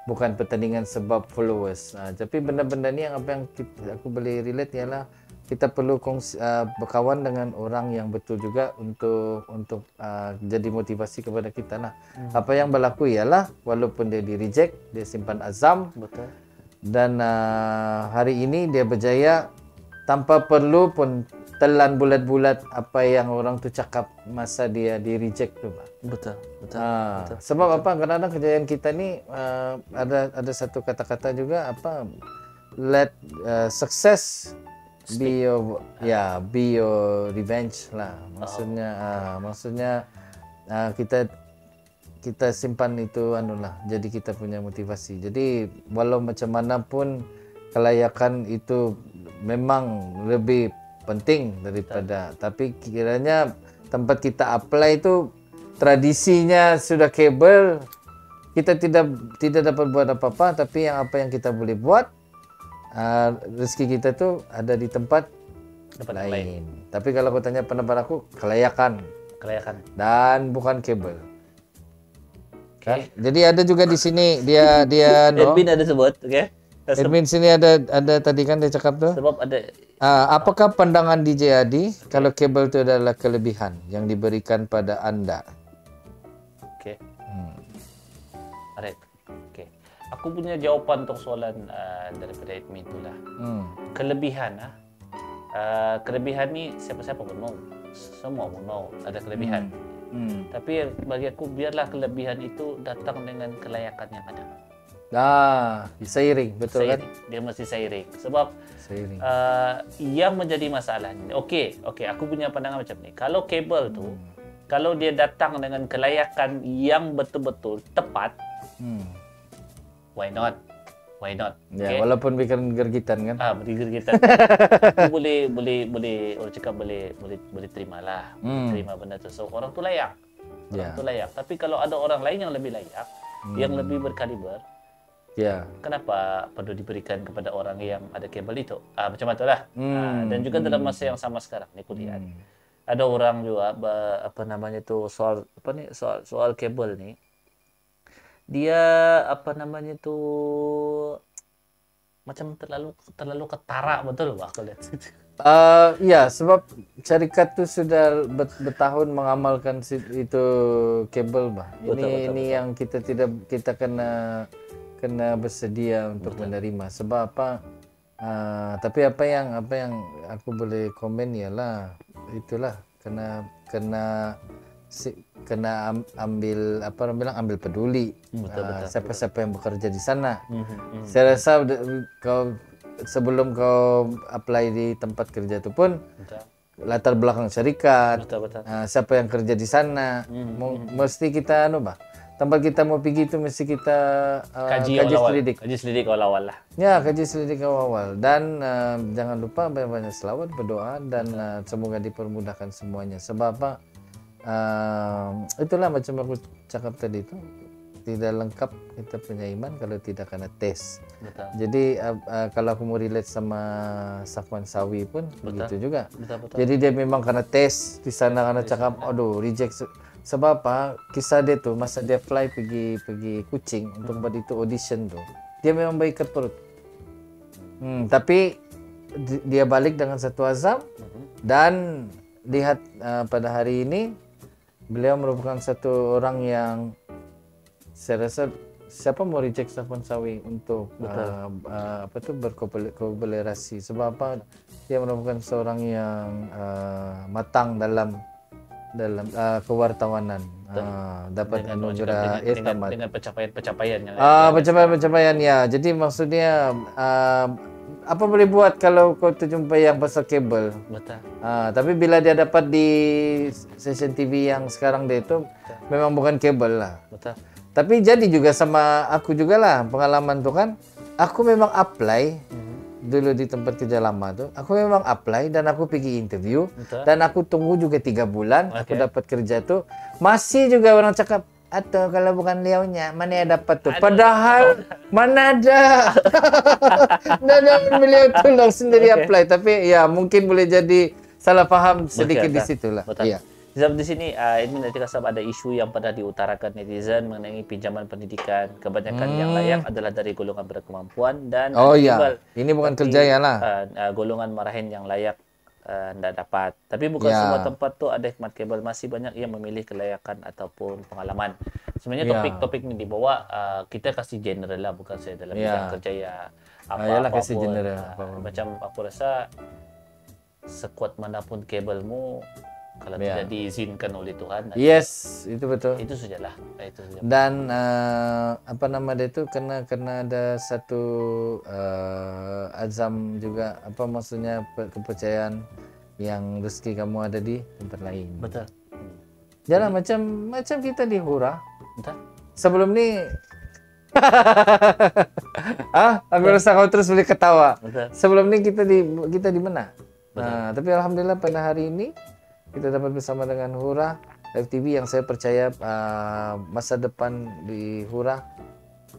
bukan pertandingan sebab followers. Tapi benda-benda ni yang aku boleh relate ialah kita perlu berkawan dengan orang yang betul juga untuk jadi motivasi kepada kita lah. Apa yang berlaku ialah walaupun dia di reject, dia simpan azam. Betul. Dan hari ini dia berjaya tanpa perlu pun telan bulat-bulat apa yang orang tu cakap masa dia di reject tu. Betul. Sebab apa? Kadang-kadang kejayaan kita ni ada satu kata-kata juga let success be your revenge lah. Maksudnya kita simpan itu jadi kita punya motivasi. Jadi walau macam mana pun kelayakan itu memang lebih penting daripada, tapi kiranya tempat kita apply itu tradisinya sudah kabel, kita tidak dapat buat apa-apa, tapi apa yang kita boleh buat, rezeki kita tu ada di tempat lain. Tapi kalau aku tanya pendapat aku, kelayakan dan bukan kabel. Kan? Jadi ada juga di sini dia Edwin ada sebut, okey. Admin sini ada tadi kan dia cakap tu. Sebab ada apakah pandangan DJ Adi kalau kabel itu adalah kelebihan yang diberikan pada anda? Okey. Alright. Okey. Aku punya jawapan untuk soalan daripada admin itulah. Kelebihan kelebihan ni siapa-siapa pun mau. Semua pun mau ada kelebihan. Tapi bagi aku biarlah kelebihan itu datang dengan kelayakan yang ada. Seiring, betul seiring. kan? Dia mesti seiring. Sebab Seiring. yang menjadi masalahnya. Okey, aku punya pandangan macam ni. Kalau kabel tu, kalau dia datang dengan kelayakan yang betul-betul tepat, why not? Ya, Okay? walaupun bikin gergitan kan? Beri gergitan. Aku boleh orang cakap boleh terimalah. Terima benda tu. So orang tu layak. Orang tu layak. Tapi kalau ada orang lain yang lebih layak, yang lebih berkaliber, kenapa perlu diberikan kepada orang yang ada kabel itu? Macam itulah. Dan juga dalam masa yang sama sekarang ni kuliah. Ada orang juga soal kabel ni. Dia macam terlalu ketara, betul aku lihat. Ya, sebab syarikat tu sudah bertahun mengamalkan itu kabel bah. Ini yang kita kena bersedia untuk menerima. Sebab apa? Tapi apa yang aku boleh komen ialah itulah kena ambil peduli siapa-siapa yang bekerja di sana. Saya rasa sebelum kau apply di tempat kerja itu pun latar belakang syarikat, siapa yang kerja di sana, mesti kita tempat kita mau pergi itu mesti kita kaji selidik awal-awal lah. Ya, kaji selidik awal. Dan jangan lupa banyak-banyak selawat, berdoa dan semoga dipermudahkan semuanya. Sebab apa? Itulah macam aku cakap tadi itu, tidak lengkap kita punya iman kalau tidak kena tes. Betul. Jadi kalau aku mau relate sama Safwan Sawi pun begitu juga. Betul. Jadi dia memang kena tes di sana, kena cakap aduh reject. Sebab apa? Kisah dia tu masa dia fly pergi Kuching untuk buat itu audition tu, dia memang berikat perut. Tapi dia balik dengan satu azam dan lihat pada hari ini beliau merupakan satu orang yang saya rasa siapa mau reject telepon sawi untuk apa tuh berkolaborasi, sebab apa, dia merupakan seorang yang matang dalam kewartawanan, dapat anugerah dengan pencapaian-pencapaian yang pencapaian ya. Jadi maksudnya apa boleh buat kalau kau terjumpai yang pasal kabel. Betul. Tapi bila dia dapat di stesen TV yang sekarang dia itu memang bukan kabel lah. Betul. Tapi jadi juga sama aku juga lah pengalaman tuh kan. Aku memang apply dulu di tempat kerja lama tuh. Aku memang apply dan aku pergi interview. Betul. Dan aku tunggu juga 3 bulan aku dapat kerja tuh. Masih juga orang cakap, atau kalau bukan Leonya, mana yang dapat tuh? Padahal mana ada. Dan beliau tolong sendiri apply. Tapi ya mungkin boleh jadi salah faham sedikit di situ lah. Iya. Sebab di sini ini nanti kasab ada isu yang pernah diutarakan netizen mengenai pinjaman pendidikan. Kebanyakan yang layak adalah dari golongan berkemampuan dan ini bukan kerja ya lah. Golongan marahin yang layak tidak dapat. Tapi bukan semua tempat tu ada khidmat kabel, masih banyak yang memilih kelayakan ataupun pengalaman. Sebenarnya topik-topik ini dibawa kita kasih general lah, bukan saya dalam bidang kerja ya apa kasih pun. general. Macam aku rasa sekuat manapun kabelmu, kalau tidak diizinkan oleh Tuhan, yes, itu betul. Itu sajalah. Itu saja. Dan apa nama dia itu kena ada satu azam juga, apa maksudnya kepercayaan yang rezeki kamu ada di tempat lain. Betul. Jangan macam kita di Hura. Betul. Sebelum ni aku rasa kau terus boleh ketawa. Betul. Sebelum ni kita di mana? Tapi alhamdulillah pada hari ini kita dapat bersama dengan Hura Live TV yang saya percaya masa depan di Hura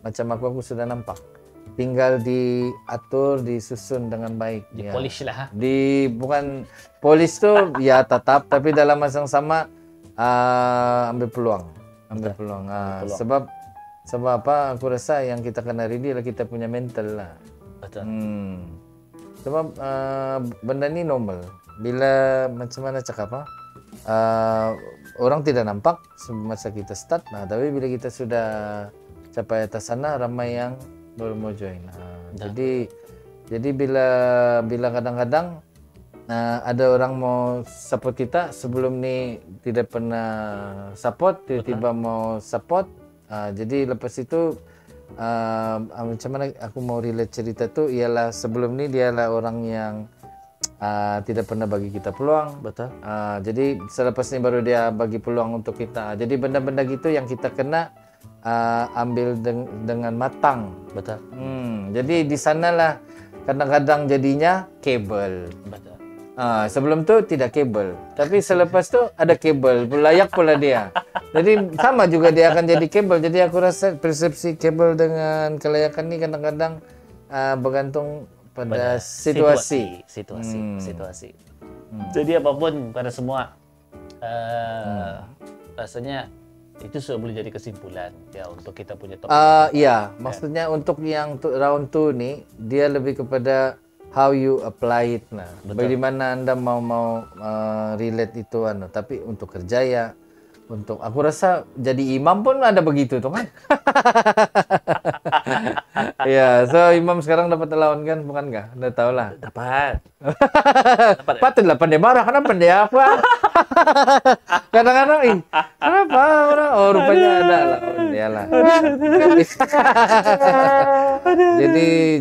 macam aku sudah nampak. Tinggal diatur, disusun dengan baik. Polish lah. Bukan polish tu ya tetap, tapi dalam masa yang sama ambil peluang. Sebab apa? Aku rasa yang kita kena ready lah, kita punya mental lah. Betul. Sebab benda ni normal. Bila macam mana cakap orang tidak nampak masa kita start. Tapi bila kita sudah capai atas sana, ramai yang baru mau join. Jadi bila kadang-kadang ada orang mau support kita, sebelum ni tidak pernah support, tiba-tiba mau support. Jadi lepas itu macam mana aku mau relate cerita tu ialah sebelum ni dia lah orang yang tidak pernah bagi kita peluang. Betul. Jadi selepas ni baru dia bagi peluang untuk kita. Jadi benda-benda gitu yang kita kena ambil dengan matang. Betul. Jadi di sanalah kadang-kadang jadinya kabel. Betul. Sebelum tu tidak kabel, tapi selepas tu ada kabel, layak pula dia. Jadi sama juga dia akan jadi kabel. Jadi aku rasa persepsi kabel dengan kelayakan ni kadang-kadang bergantung pada situasi. Jadi apapun pada semua rasanya itu sudah boleh jadi kesimpulan ya untuk kita punya topik. Iya, maksudnya untuk yang round 2 ni dia lebih kepada how you apply it nah. Bagaimana anda mau relate itu tapi untuk kerja ya, untuk aku rasa jadi imam pun ada begitu tuh kan. Ya, so imam sekarang dapat lawan kan, bukan enggak? Udah tahu lah. Dapat. Patutlah pandai marah, karena pandai apa? Kadang-kadang kenapa orang rupanya ada lah. Dialah.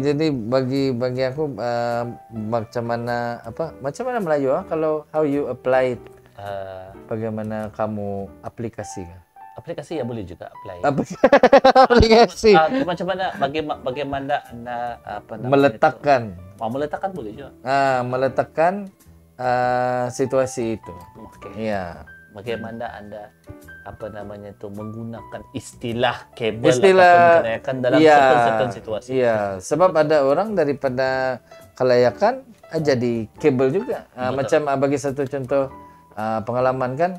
Jadi bagi aku macam mana Melayu kalau how you apply it, bagaimana kamu aplikasikan? Aplikasi ya boleh juga apply. Aplikasi. Macam mana bagaimana anda meletakkan? Meletakkan boleh juga. Meletakkan situasi itu. Okay. Iya. Bagaimana anda menggunakan istilah kabel ataupun kelayakan dalam certain situasi. Iya, sebab ada orang daripada kelayakan jadi kabel juga. Macam bagi satu contoh pengalaman kan,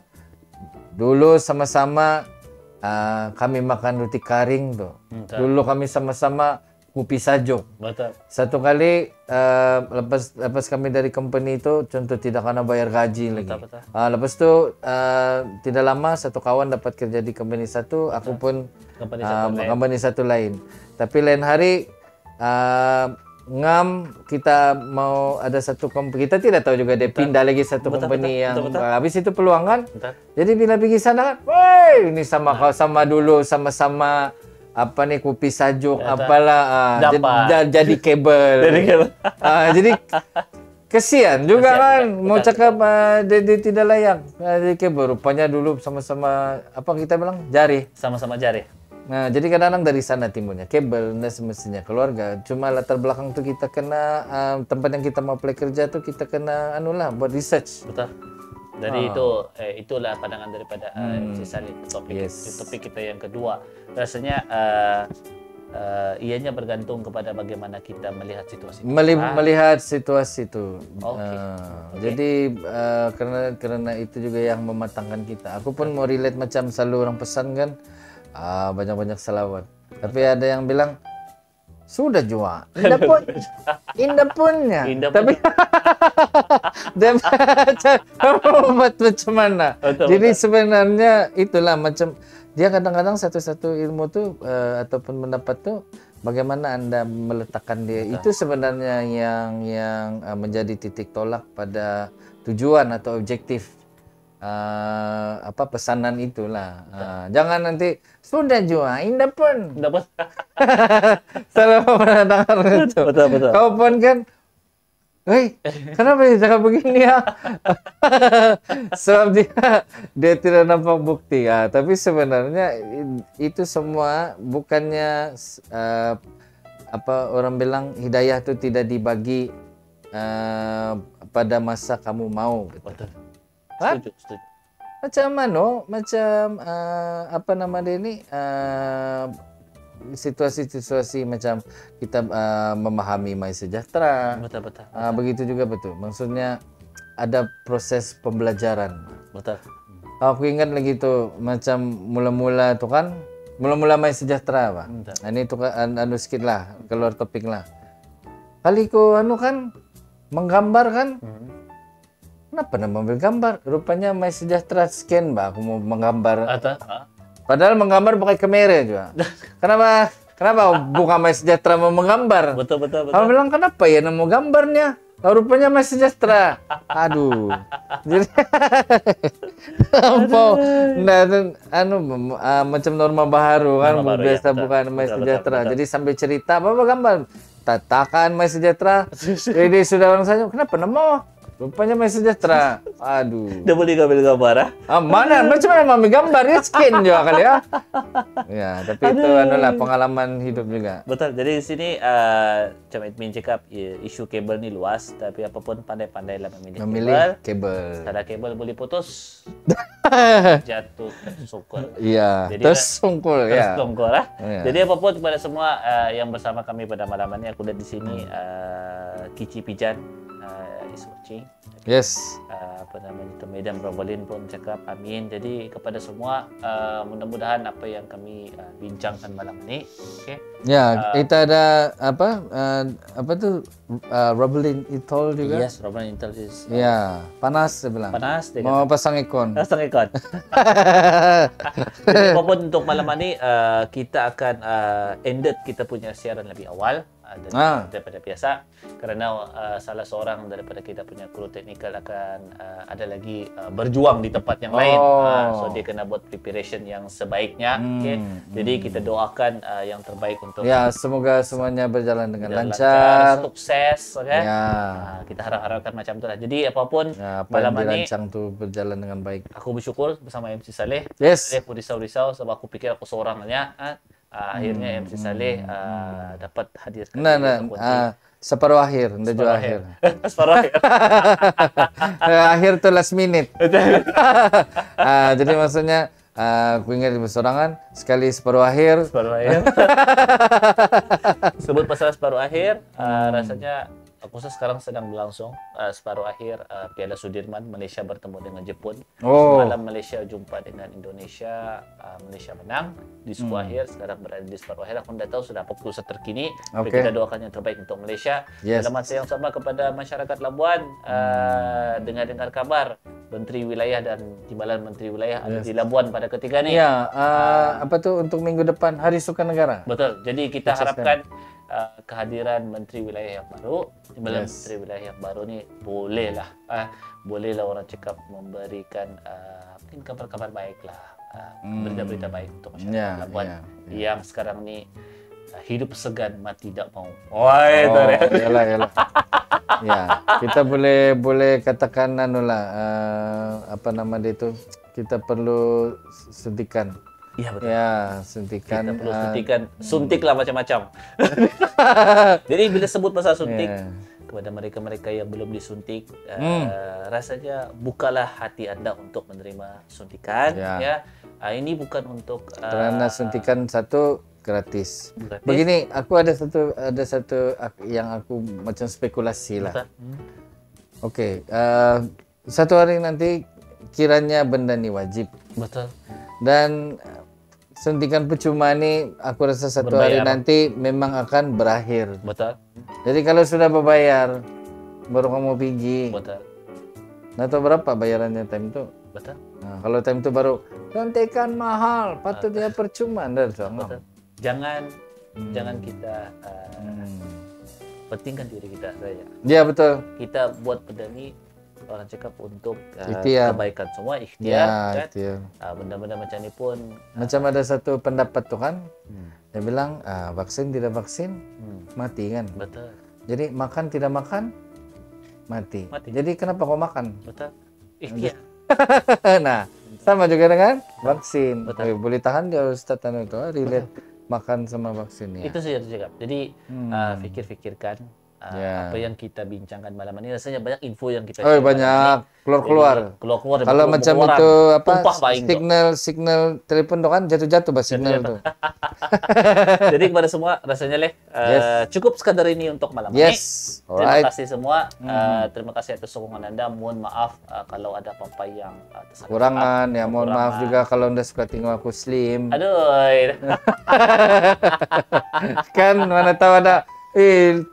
dulu sama-sama kami makan roti kari tuh. Dulu kami sama-sama kopi sajo. Betul. Satu kali lepas kami dari company itu, contoh tidak kena bayar gaji lagi. Betul. Lepas tu tidak lama satu kawan dapat kerja di company satu, aku pun company satu lain. Tapi lain hari ngam kita mau ada satu company, kita tidak tahu juga dia pindah lagi satu company yang habis itu peluang kan. Jadi bila pergi sana kan, woi ini sama dulu sama-sama apa nih kopi sajuk apalah jadi kabel. Jadi kesian juga kan mau cakap dia tidak layak jadi kabel, rupanya dulu sama-sama apa kita bilang jari. Sama-sama jari. Nah, jadi kadang-kadang dari sana timbulnya kabel, nah semestinya keluarga. Cuma latar belakang tuh kita kena tempat yang kita mau apply kerja tuh kita kena buat research. Betul. Jadi itulah pandangan daripada MC Saleh topik kita yang kedua. Rasanya ianya bergantung kepada bagaimana kita melihat situasi. Melihat situasi itu. Jadi karena itu juga yang mematangkan kita. Aku pun mau relate macam selalu orang pesan kan. Banyak-banyak selawat. Tapi ada yang bilang sudah jua, indah punnya. Tapi dia membuat macam mana? Jadi sebenarnya itulah macam dia kadang-kadang satu-satu ilmu tuh ataupun pendapat tuh bagaimana Anda meletakkan dia. Itu sebenarnya yang menjadi titik tolak pada tujuan atau objektif pesanan itulah. Jangan nanti sudah jua indah pun. Salah pernah dengar itu. Betul. Kau pun kan, hei, kenapa dia cakap begini ya? Sebab dia tidak nampak bukti. Tapi sebenarnya itu semua bukannya orang bilang hidayah itu tidak dibagi pada masa kamu mau. Betul. Setuju. Macam apa nama dia ini situasi-situasi macam kita memahami My Sejahtera. Betul. Begitu juga betul. Maksudnya ada proses pembelajaran. Betul. Aku ingat lagi tuh macam mula-mula tuh kan, mula-mula My Sejahtera apa? Ini tuh anu sedikit lah, keluar topik lah. Kali ku kan menggambar kan. Kenapa nama ambil gambar? Rupanya My Sejahtera scan aku mau menggambar. Padahal menggambar pakai kamera juga. Kenapa bukan My Sejahtera mau menggambar? Betul. Kamu bilang kenapa ya nama gambarnya? Rupanya My Sejahtera. Aduh. Jadi macam norma baru kan biasa bukan My Sejahtera. Jadi sambil cerita apa gambar? Tatakan My Sejahtera. Jadi sudah orang saja. Kenapa nama? Rupanya My Sejahtera. Aduh. Dia boleh ambil gambar mana? Macam mana mau ambil gambar? Ya scan juga kali ya. Ya, tapi itu adalah pengalaman hidup juga. Betul. Jadi di sini macam admin cakap isu kabel ni luas, tapi apapun pandai-pandailah memilih kabel. Salah kabel boleh putus. Jatuh tersungkur. Iya, tersungkur ya. Tersungkur Jadi apapun kepada semua yang bersama kami pada malam ini, aku lihat di sini Kici Pijan is watching. Yes. Apa namanya itu Medan Robolin pun cakap amin. Jadi kepada semua mudah-mudahan apa yang kami bincangkan malam ini, okey. Ya, kita ada apa tuh Robolin Itol juga. Yes, Robolin Itol is. Ya, panas dia bilang. Panas dia. Mau pasang ikon. Pasang ikon. Jadi apapun untuk malam ini kita akan ended kita punya siaran lebih awal daripada biasa kerana salah seorang daripada kita punya kru teknikal akan ada lagi berjuang di tempat yang lain. So dia kena buat preparation yang sebaiknya. Okay? Jadi kita doakan yang terbaik untuk semoga semuanya berjalan dengan lancar, sukses, okay? Kita harap-harapkan macam itulah. Jadi apapun malam ini dirancang tu berjalan dengan baik. Aku bersyukur bersama MC Saleh. Yes. Aku risau-risau sebab aku fikir aku seorang saja. Akhirnya MC Saleh dapat hadir. Separuh akhir, tidak jauh akhir. Separuh akhir. Akhir tu last minute. Jadi maksudnya aku ingat di bersorangan sekali separuh akhir. Separuh akhir. Sebut pasal separuh akhir, rasanya khusus sekarang sedang berlangsung separuh akhir Piala Sudirman, Malaysia bertemu dengan Jepun. Oh. Semalam Malaysia jumpa dengan Indonesia, Malaysia menang di separuh akhir, sekarang berada di separuh akhir. Aku tidak tahu sudah apa keputusan terkini. Tapi Okay. kita doakan yang terbaik untuk Malaysia. Yes. Dalam masa yang sama kepada masyarakat Labuan, dengar kabar Menteri Wilayah dan Timbalan Menteri Wilayah ada di Labuan pada ketika ini. Ya, apa tuh untuk minggu depan Hari Sukan Negara. Betul. Jadi kita Which is harapkan kehadiran Menteri Wilayah yang baru, Timbalan Yes. Menteri Wilayah yang baru ni bolehlah orang cakap memberikan mungkin kabar-kabar baik lah, berita-berita baik untuk masyarakat Ya, Labuan ya, yang sekarang ni hidup segan mati tak mau. Wah, itu dia. Yalah. Ya, kita boleh katakan apa nama dia itu? Kita perlu suntikan. Iya betul. Ya, suntikan. Kita perlu suntikan, suntik lah macam-macam. Jadi bila sebut pasal suntik, Ya. kepada mereka-mereka yang belum disuntik, rasanya bukalah hati anda untuk menerima suntikan. Ya. Ya, ini bukan untuk Karena suntikan satu gratis. gratis. Begini, aku ada satu yang aku macam spekulasi lah. Betul. Okey, satu hari nanti kiranya benda ni wajib Betul. dan suntikan percuma ni aku rasa satu hari Berbayar. nanti memang akan berakhir. Betul. Jadi kalau sudah berbayar baru kamu pergi. Betul. Nah, tahu berapa bayarannya time itu? Betul. Nah, kalau time itu baru suntikan mahal, patut dia percuma dah Betul. Jangan kita pentingkan diri kita saja. Ya betul. Kita buat benda ni orang cakap untuk Ikhtiar. kebaikan semua, Ya, ikhtiar kan. itu. Benda-benda macam ni pun Macam ada satu pendapat tu kan, dia bilang vaksin tidak vaksin mati kan. betul. Jadi makan tidak makan mati. Mati. Jadi kenapa kau makan? Betul. Ikhtiar. Nah, sama juga dengan vaksin. Betul. Boleh tahan dia Ustaz Tanu itu relate makan sama vaksin ya. Itu saja cakap. Jadi fikir-fikirkan Ya. apa yang kita bincangkan malam ini. Rasanya banyak info yang kita Oh, share banyak keluar-keluar. keluar Kalau macam itu apa tumpah baing tu. signal telepon tu kan jatuh-jatuh bah signal tu. Jadi kepada semua rasanya cukup sekadar ini untuk malam ini. Yes. Terima Alright. kasih semua. Terima kasih atas sokongan anda. Mohon maaf kalau ada apa-apa yang tersalah. Kurangan ya, mohon maaf Kekurangan. juga kalau anda suka tengok aku slim. Aduh. Kan mana tahu ada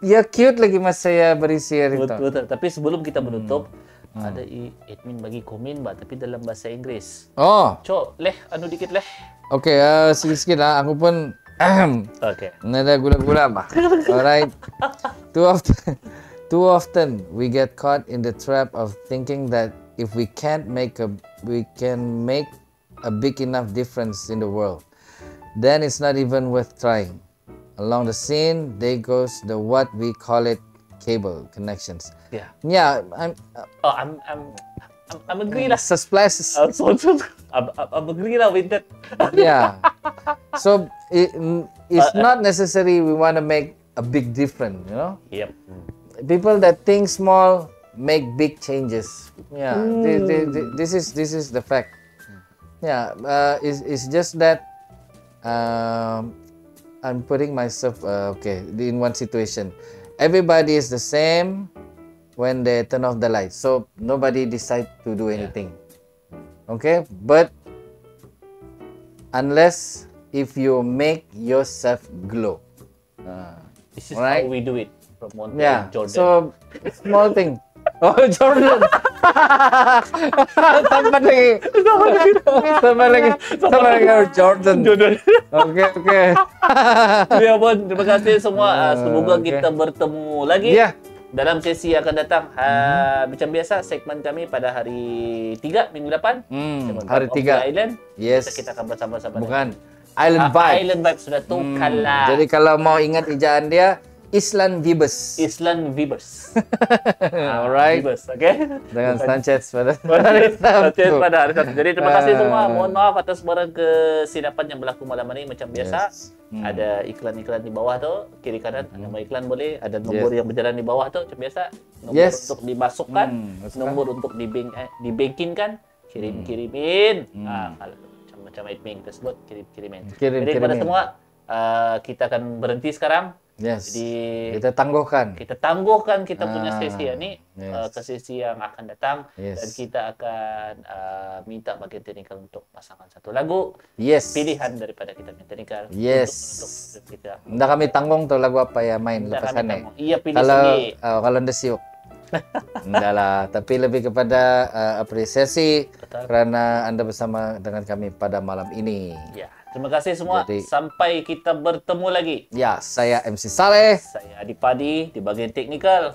ya cute lagi mas saya berisi hari itu. Betul. Tapi sebelum kita menutup, ada admin bagi komen tapi dalam bahasa Inggris. Oh, Cok, dikit leh. okey, sikit-sikit lah. Aku pun Okey. nada gula-gula bah. Alright. Too often we get caught in the trap of thinking that if we can make a big enough difference in the world, then it's not even worth trying. Along the scene, there goes the what we call it cable connections. Yeah. Yeah, I'm agree lah. Suspicious. I'm agree lah with that. Yeah. So it's not necessary we want to make a big difference, you know. Yep. People that think small make big changes. Yeah, this is the fact. Yeah, it's just that I'm putting myself in one situation. Everybody is the same when they turn off the light, so nobody decide to do anything. Okay, but unless if you make yourself glow. This is Alright. how we do it from Monte Yeah, Jordan. so small thing. Oh, Jordan. Tambah lagi. Oh, Jordan. Okay. Ya pun, terima kasih semua. Semoga okay. kita bertemu lagi Yeah. dalam sesi yang akan datang. Macam biasa, segmen kami pada hari 3 minggu depan. Segmen hari Vibe of 3. the Island. Yes. Kita akan bersama-sama. Bukan. Island Vibe. Island Vibe sudah tu kalah. Jadi kalau mau ingat ejaan dia, Island Vibes. Island Vibers. Alright. Vibers, okay? Dengan Sanchez pada Sanchez Sabtu. pada hari Sabtu. Jadi terima kasih semua. Mohon maaf atas barang kesilapan yang berlaku malam ini macam biasa. Yes. Ada iklan-iklan di bawah tu, kiri kanan nama iklan boleh, ada nombor yang berjalan di bawah tu macam biasa. Nombor Yes. untuk dimasukkan, masukkan. nombor untuk dibankinkan, kirimin. Kalau macam admin kita sebut kirimin. Jadi kepada Kirim. semua kita akan berhenti sekarang. Yes. Jadi Kita tangguhkan. kita tangguhkan kita punya sesi ini yes. ke sesi yang akan datang Yes. dan kita akan minta bagian teknikal untuk pasangkan satu lagu Yes. pilihan daripada kita punya teknikal Yes. untuk menutup kita. Nggak kami tanggung tuh lagu apa ya main Nggak lepas kami aneh. tanggung. Iya, pilih Kalau sendiri. kalau Anda siuk. Enggak lah, tapi lebih kepada apresiasi Betul. karena Anda bersama dengan kami pada malam ini. Ya, terima kasih semua. Jadi- Sampai kita bertemu lagi. Ya, saya MC Saleh. Saya Adi Padi di bagian teknikal,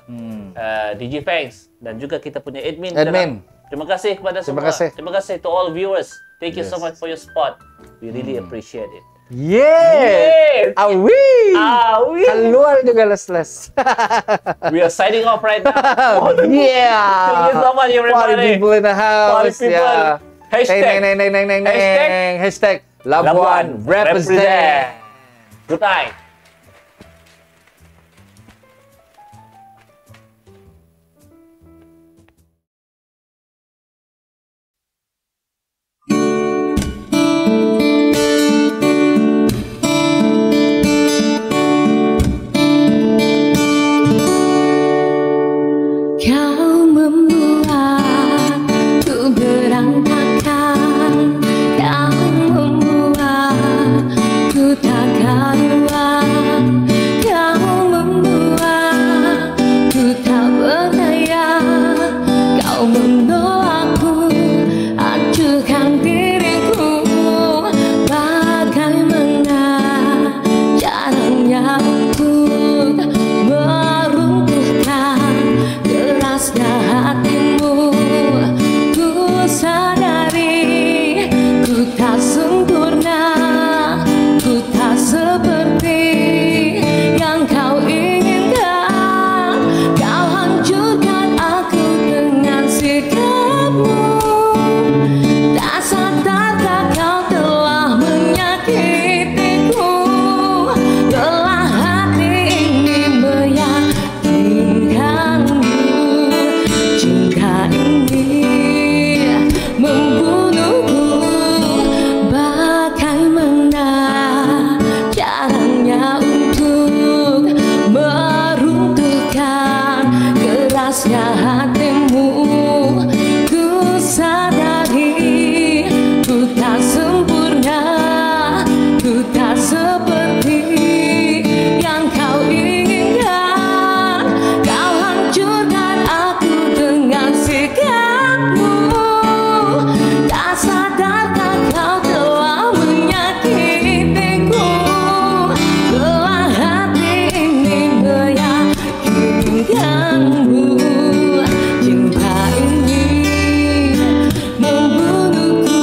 DJ Fangs, dan juga kita punya admin. Admin. Terima kasih kepada Terima semua. kasih. Terima kasih to all viewers. Thank you so Yes. much for your support. We really appreciate it. Yes. Awi. Awi. Keluar juga les-les. We are signing off right now. Yeah. Thank you so much, Party everybody. people in the house. Party people. Yeah. Hashtag. Neng, neng, neng, neng, neng, Hashtag. neng. Hashtag Labuan represent. Good night. Kau membuatku berantakan, kau membuatku tak karuan, kau membuatku tak berdaya, kau menolakku, hancurkan diriku. Bagaimana caranya untuk meruntuhkan kerasnya hatimu? Ku sadari ku tak sempurna, ku tak seperti yang kau inginkan. Kau hancurkan aku dengan sikapmu. Tak sadarkah kau telah menyakitiku? Lelah hati ini meyakinkanmu. Cinta ini membunuhku. Bagaimana caranya untuk meruntuhkan kerasnya hatimu? Ku sadari ku tak sempurna, ku tak seperti yang kau inginkan. Kau hancurkan aku dengan sikapmu. Tak sadarkah kau telah menyakitiku? Lelah hati ini meyakinkanmu. Cinta ini membunuhku.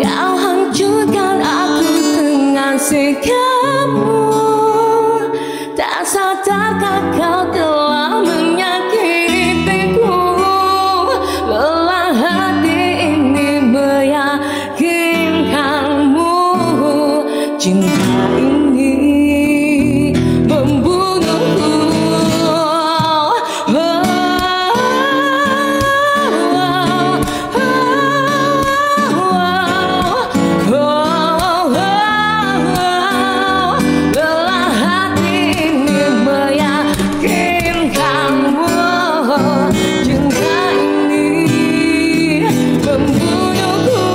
Kau hancurkan aku dengan sikapmu. Tak sadarkah kau telah menyakitiku? Lelah hati ini meyakinkanmu. Cinta ini membunuhku. Lelah hati ini meyakinkanmu. Cinta ini membunuhku.